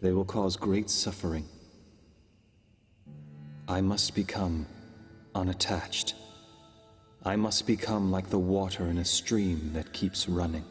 they will cause great suffering. I must become unattached. I must become like the water in a stream that keeps running.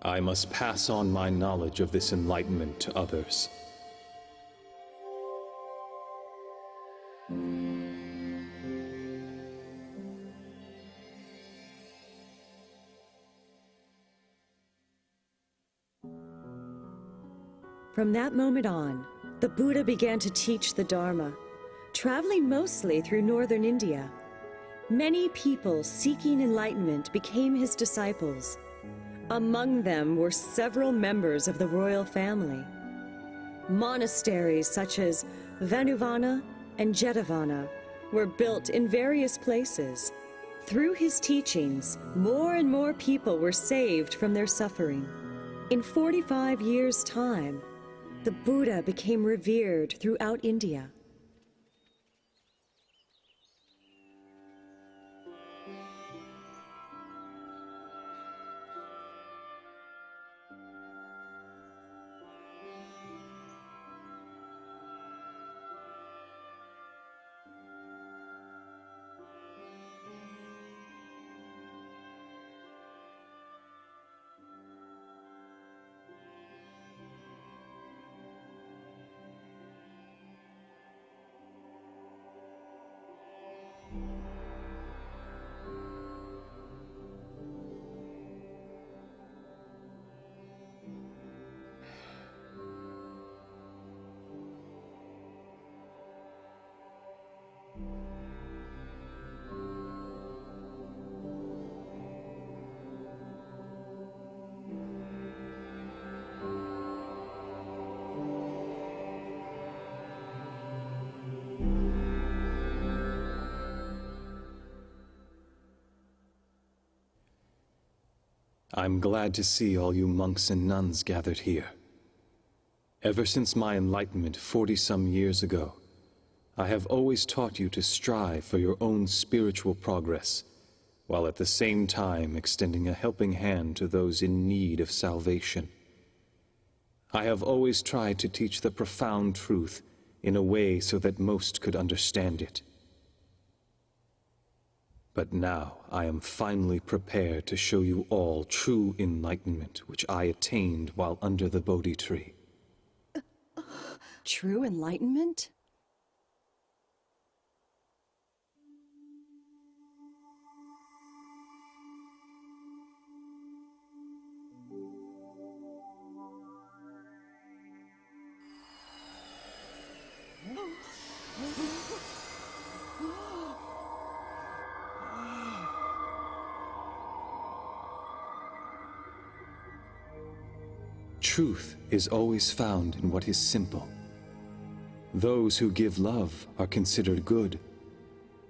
I must pass on my knowledge of this enlightenment to others. From that moment on, the Buddha began to teach the Dharma, traveling mostly through northern India. Many people seeking enlightenment became his disciples. Among them were several members of the royal family. Monasteries such as Vanuvana and Jetavana were built in various places. Through his teachings, more and more people were saved from their suffering. In 45 years' time, the Buddha became revered throughout India. I'm glad to see all you monks and nuns gathered here. Ever since my enlightenment 40-some years ago, I have always taught you to strive for your own spiritual progress, while at the same time extending a helping hand to those in need of salvation. I have always tried to teach the profound truth in a way so that most could understand it. But now I am finally prepared to show you all true enlightenment, which I attained while under the Bodhi tree. True enlightenment? Truth is always found in what is simple. Those who give love are considered good.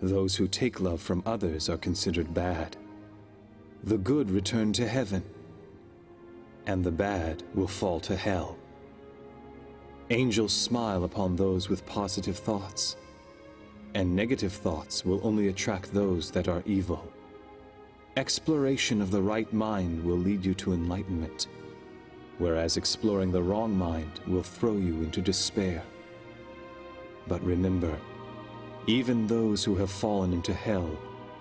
Those who take love from others are considered bad. The good return to heaven, and the bad will fall to hell. Angels smile upon those with positive thoughts, and negative thoughts will only attract those that are evil. Exploration of the right mind will lead you to enlightenment, whereas exploring the wrong mind will throw you into despair. But remember, even those who have fallen into hell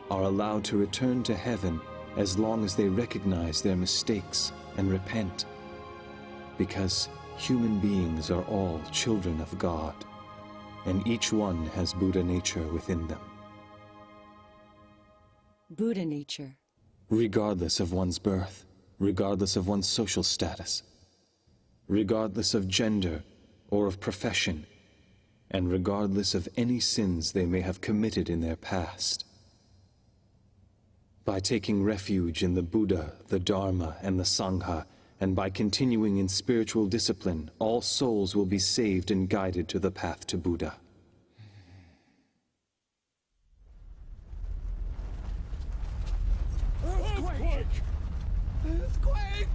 are allowed to return to heaven as long as they recognize their mistakes and repent, because human beings are all children of God, and each one has Buddha nature within them. Buddha nature. Regardless of one's birth, regardless of one's social status, regardless of gender or of profession, and regardless of any sins they may have committed in their past. By taking refuge in the Buddha, the Dharma, and the Sangha, and by continuing in spiritual discipline, all souls will be saved and guided to the path to Buddha. Earthquake! Earthquake!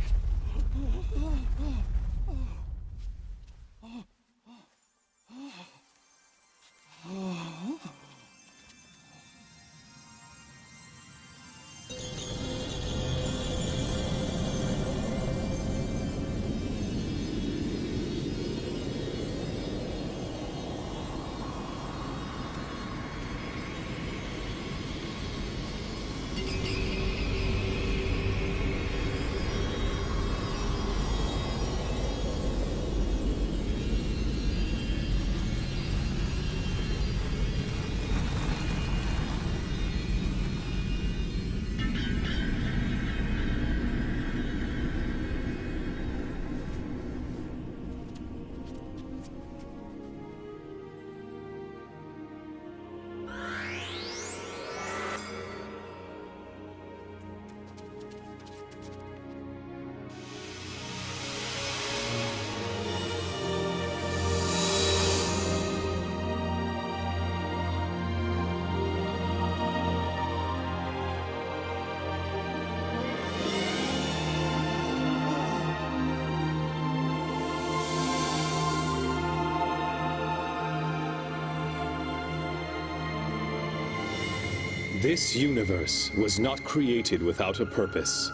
This universe was not created without a purpose.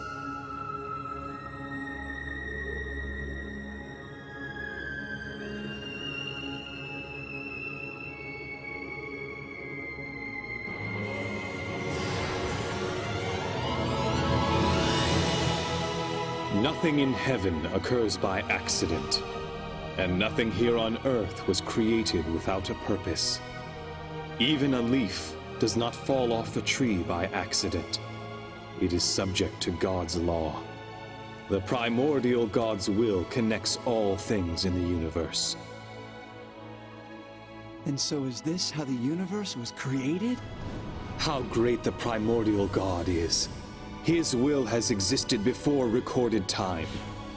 Nothing in heaven occurs by accident, and nothing here on Earth was created without a purpose. Even a leaf does not fall off a tree by accident. It is subject to God's law. The primordial God's will connects all things in the universe. And so is this how the universe was created? How great the primordial God is. His will has existed before recorded time,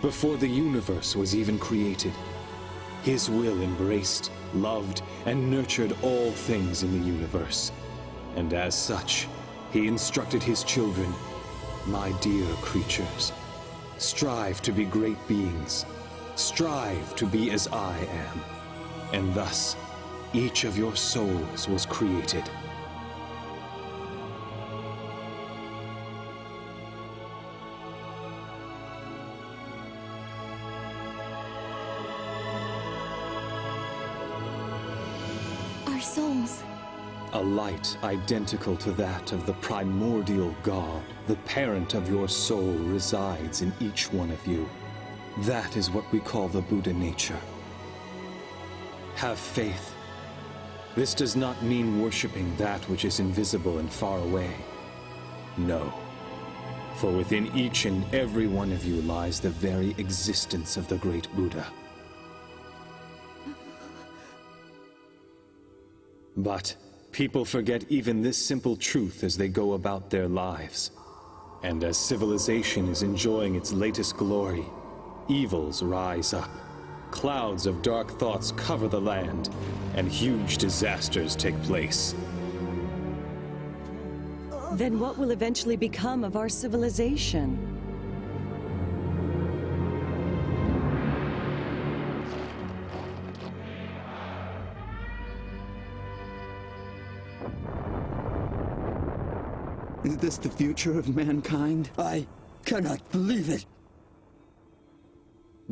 before the universe was even created. His will embraced, loved, and nurtured all things in the universe. And as such, he instructed his children, "My dear creatures, strive to be great beings. Strive to be as I am." And thus, each of your souls was created. Souls. A light identical to that of the primordial God, the parent of your soul, resides in each one of you. That is what we call the Buddha nature. Have faith. This does not mean worshiping that which is invisible and far away. No. For within each and every one of you lies the very existence of the great Buddha. But people forget even this simple truth as they go about their lives. And as civilization is enjoying its latest glory, evils rise up. Clouds of dark thoughts cover the land, and huge disasters take place. Then what will eventually become of our civilization? Is this the future of mankind? I cannot believe it.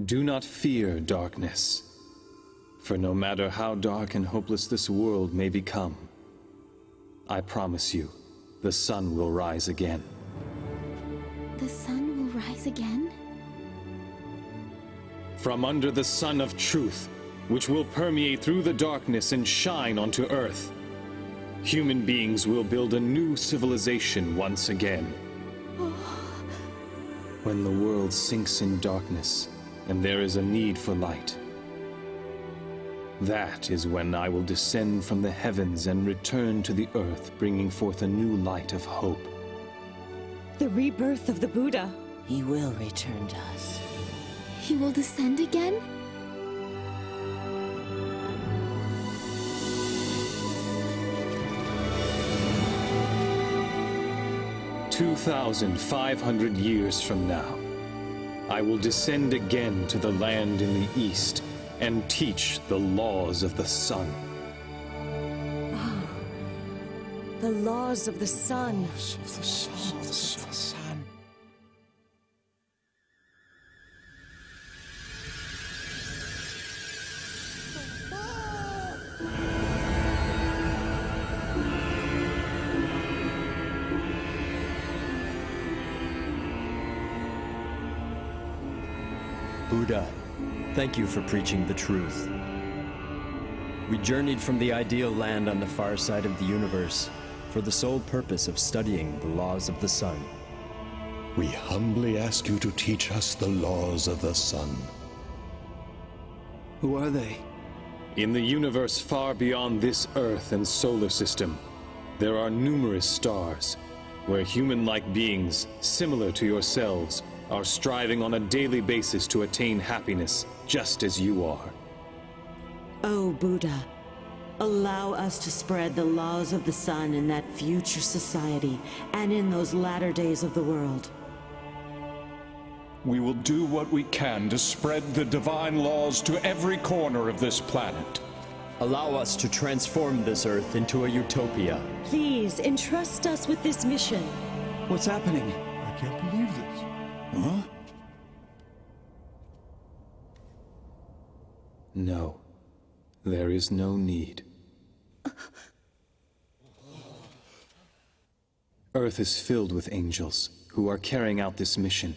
Do not fear darkness, for no matter how dark and hopeless this world may become, I promise you, the sun will rise again. The sun will rise again? From under the sun of truth, which will permeate through the darkness and shine onto Earth, human beings will build a new civilization once again. When the world sinks in darkness, and there is a need for light, that is when I will descend from the heavens and return to the earth, bringing forth a new light of hope. The rebirth of the Buddha. He will return to us. He will descend again? 2,500 years from now, I will descend again to the land in the east and teach the laws of the sun. The laws of the sun. Buddha, thank you for preaching the truth. We journeyed from the ideal land on the far side of the universe for the sole purpose of studying the laws of the sun. We humbly ask you to teach us the laws of the sun. Who are they? In the universe far beyond this Earth and solar system, there are numerous stars where human-like beings, similar to yourselves, are striving on a daily basis to attain happiness, just as you are. Oh, Buddha, allow us to spread the laws of the sun in that future society and in those latter days of the world. We will do what we can to spread the divine laws to every corner of this planet. Allow us to transform this Earth into a utopia. Please, entrust us with this mission. What's happening? I can't believe this. Huh? No, there is no need. Earth is filled with angels who are carrying out this mission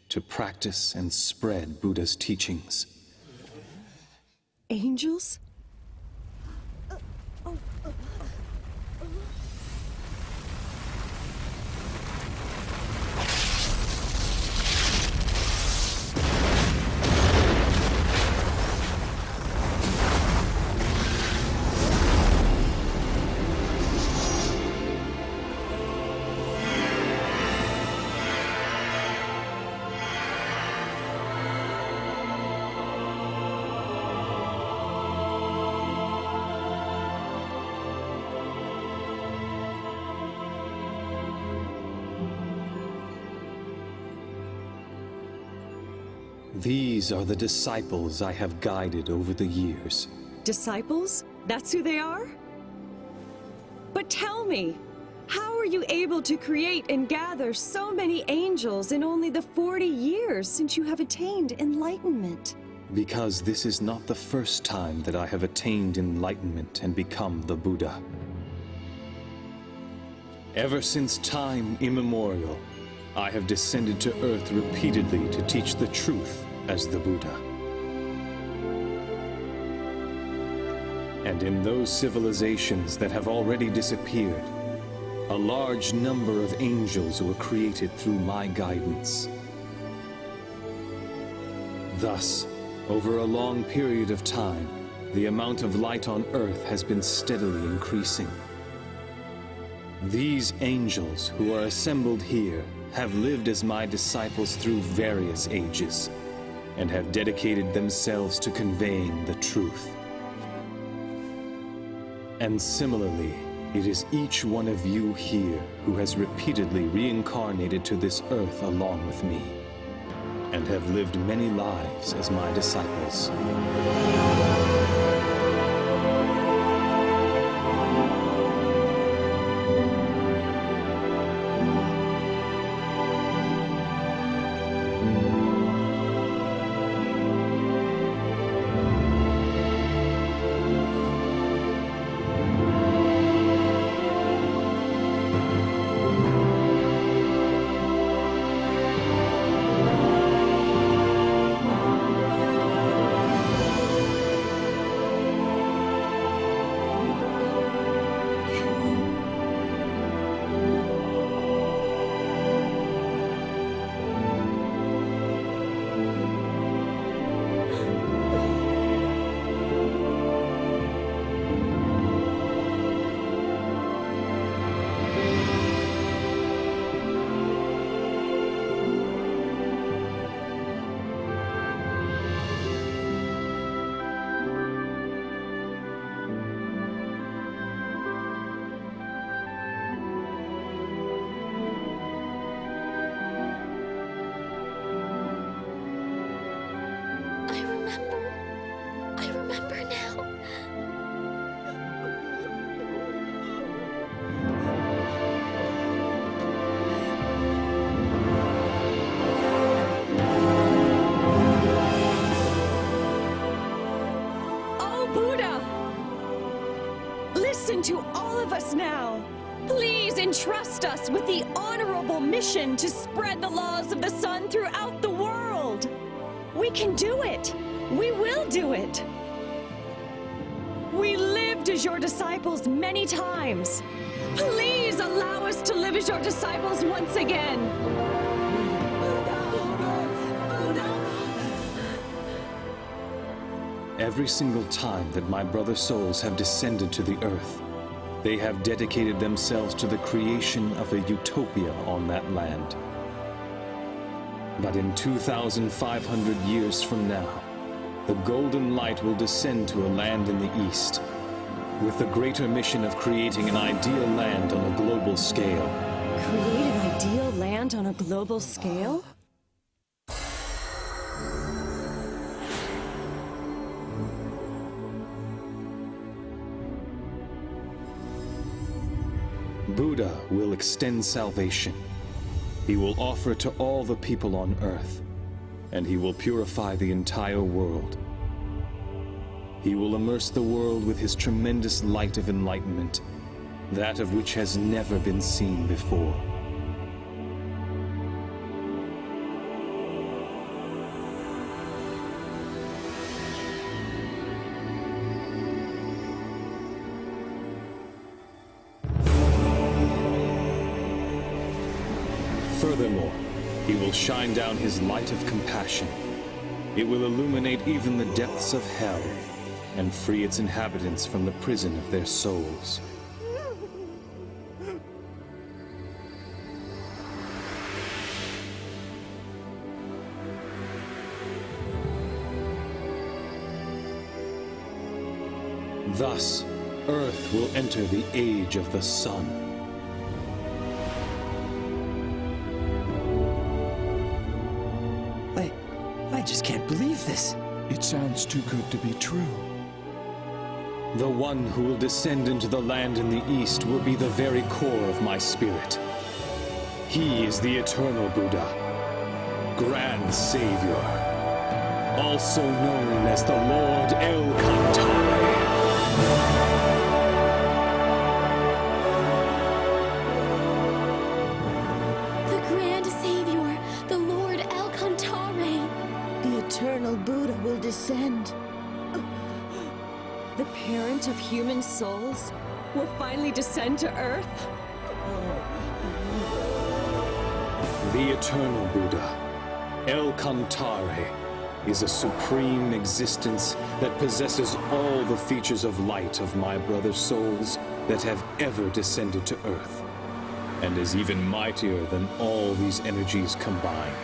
to practice and spread Buddha's teachings. Angels? These are the disciples I have guided over the years. Disciples? That's who they are? But tell me, how are you able to create and gather so many angels in only the 40 years since you have attained enlightenment? Because this is not the first time that I have attained enlightenment and become the Buddha. Ever since time immemorial, I have descended to Earth repeatedly to teach the truth as the Buddha. And in those civilizations that have already disappeared, a large number of angels were created through my guidance. Thus, over a long period of time, the amount of light on Earth has been steadily increasing. These angels who are assembled here have lived as my disciples through various ages, and have dedicated themselves to conveying the truth. And similarly, it is each one of you here who has repeatedly reincarnated to this Earth along with me, and have lived many lives as my disciples. I remember now. Oh, Buddha! Listen to all of us now. Please entrust us with the honorable mission to spread the laws of the sun throughout the world. We can do it. We will do it. We lived as your disciples many times. Please allow us to live as your disciples once again. Every single time that my brother souls have descended to the Earth, they have dedicated themselves to the creation of a utopia on that land. But in 2,500 years from now, the golden light will descend to a land in the east, with the greater mission of creating an ideal land on a global scale. Create an ideal land on a global scale? Buddha will extend salvation. He will offer it to all the people on earth, and he will purify the entire world. He will immerse the world with his tremendous light of enlightenment, that of which has never been seen before. Furthermore, he will shine down his light of compassion. It will illuminate even the depths of hell and free its inhabitants from the prison of their souls. Thus, Earth will enter the Age of the Sun. I just can't believe this. It sounds too good to be true. The one who will descend into the land in the east will be the very core of my spirit. He is the eternal Buddha, Grand Savior, also known as the Lord El Cantare. The Grand Savior, the Lord El Cantare. The eternal Buddha will descend. The parent of human souls will finally descend to Earth. The eternal Buddha, El Cantare, is a supreme existence that possesses all the features of light of my brother souls that have ever descended to Earth, and is even mightier than all these energies combined.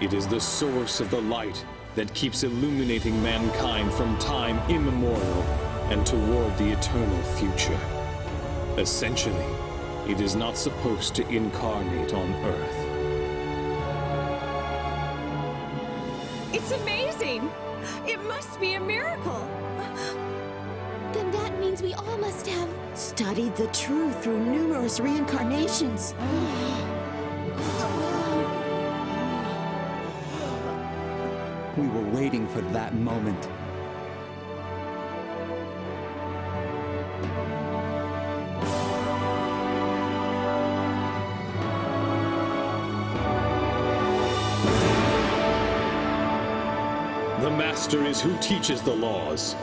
It is the source of the light that keeps illuminating mankind from time immemorial and toward the eternal future. Essentially, it is not supposed to incarnate on Earth. It's amazing! It must be a miracle! Then that means we all must have studied the truth through numerous reincarnations. We were waiting for that moment. The Master is who teaches the laws,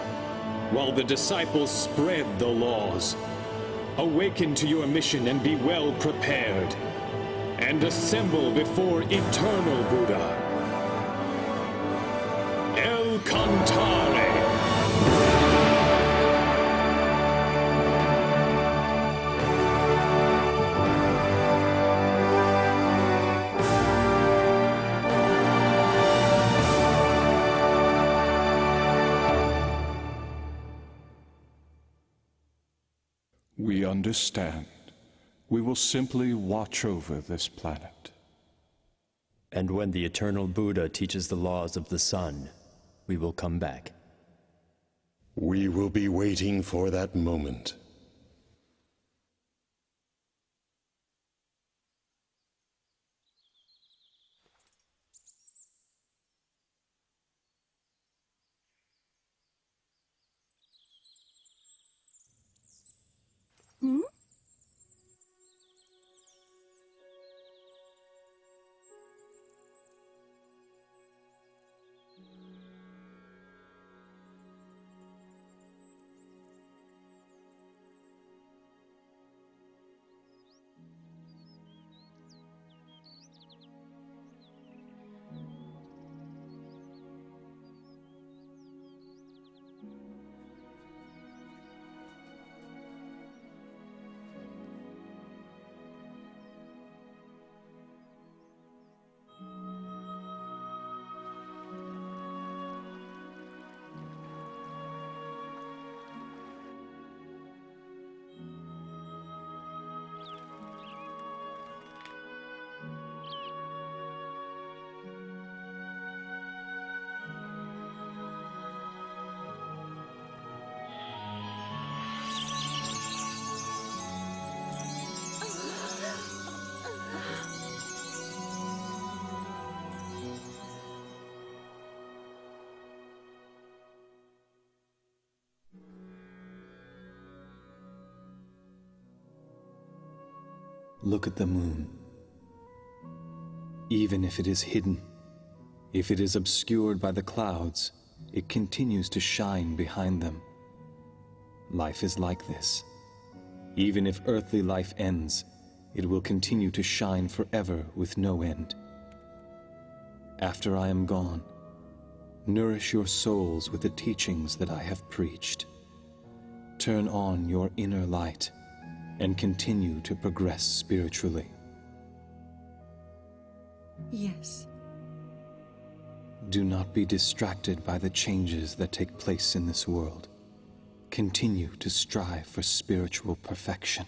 while the disciples spread the laws. Awaken to your mission and be well prepared, and assemble before eternal Buddha, El Cantare. We understand. We will simply watch over this planet. And when the eternal Buddha teaches the laws of the sun, we will come back. We will be waiting for that moment. Hmm? Look at the moon. Even if it is hidden, if it is obscured by the clouds, it continues to shine behind them. Life is like this. Even if earthly life ends, it will continue to shine forever with no end. After I am gone, nourish your souls with the teachings that I have preached. Turn on your inner light and continue to progress spiritually. Yes. Do not be distracted by the changes that take place in this world. Continue to strive for spiritual perfection.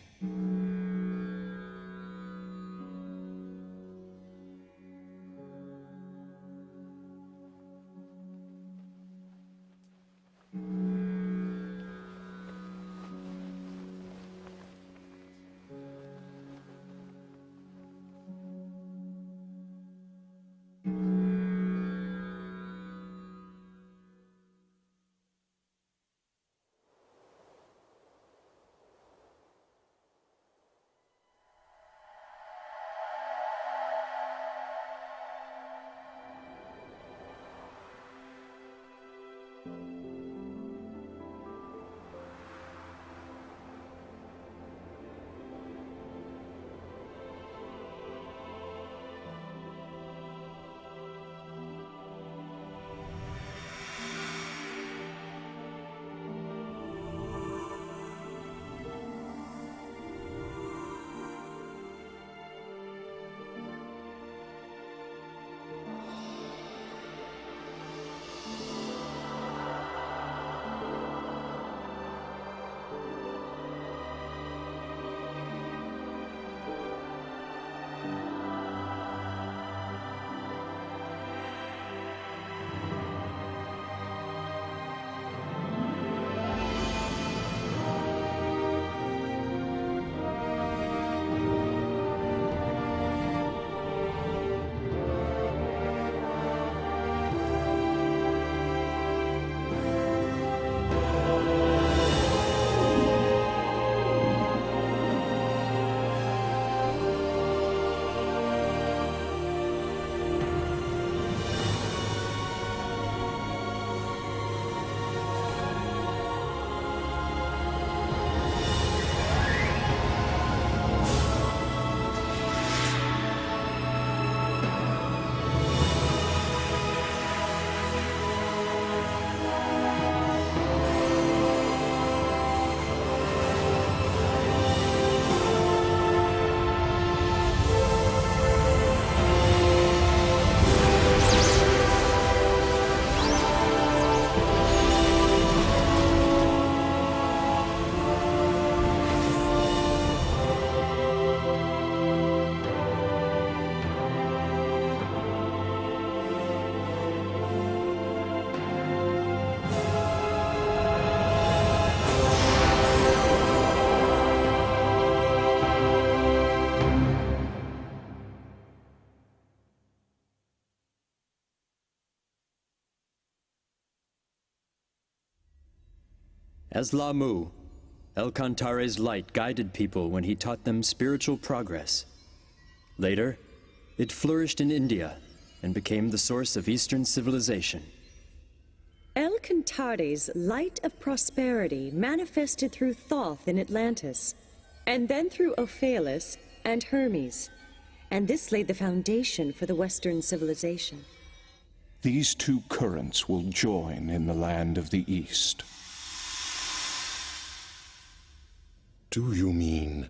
As Lamu, El-Kantare's light guided people when he taught them spiritual progress. Later, it flourished in India and became the source of Eastern civilization. El-Kantare's light of prosperity manifested through Thoth in Atlantis, and then through Ophalis and Hermes, and this laid the foundation for the Western civilization. These two currents will join in the land of the East. Do you mean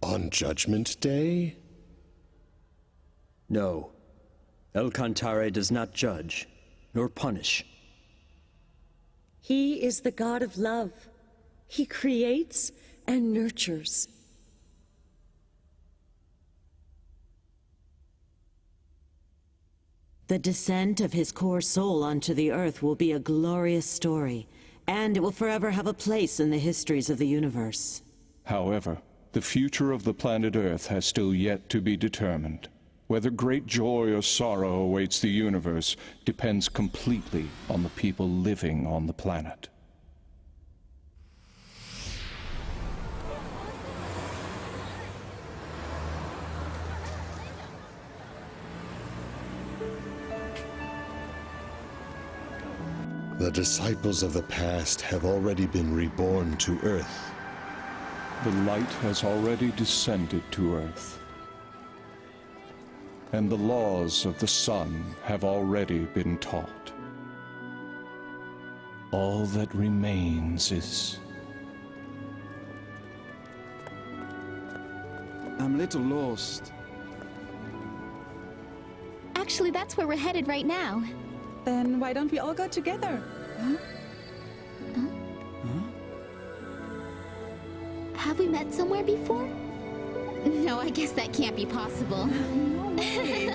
on Judgment Day? No. El-Kantare does not judge, nor punish. He is the god of love. He creates and nurtures. The descent of his core soul onto the earth will be a glorious story, and it will forever have a place in the histories of the universe. However, the future of the planet Earth has still yet to be determined. Whether great joy or sorrow awaits the universe depends completely on the people living on the planet. The disciples of the past have already been reborn to Earth. The light has already descended to Earth. And the laws of the sun have already been taught. All that remains is... I'm a little lost. Actually, that's where we're headed right now. Then why don't we all go together? Huh? Have we met somewhere before? No, I guess that can't be possible. No way.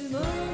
More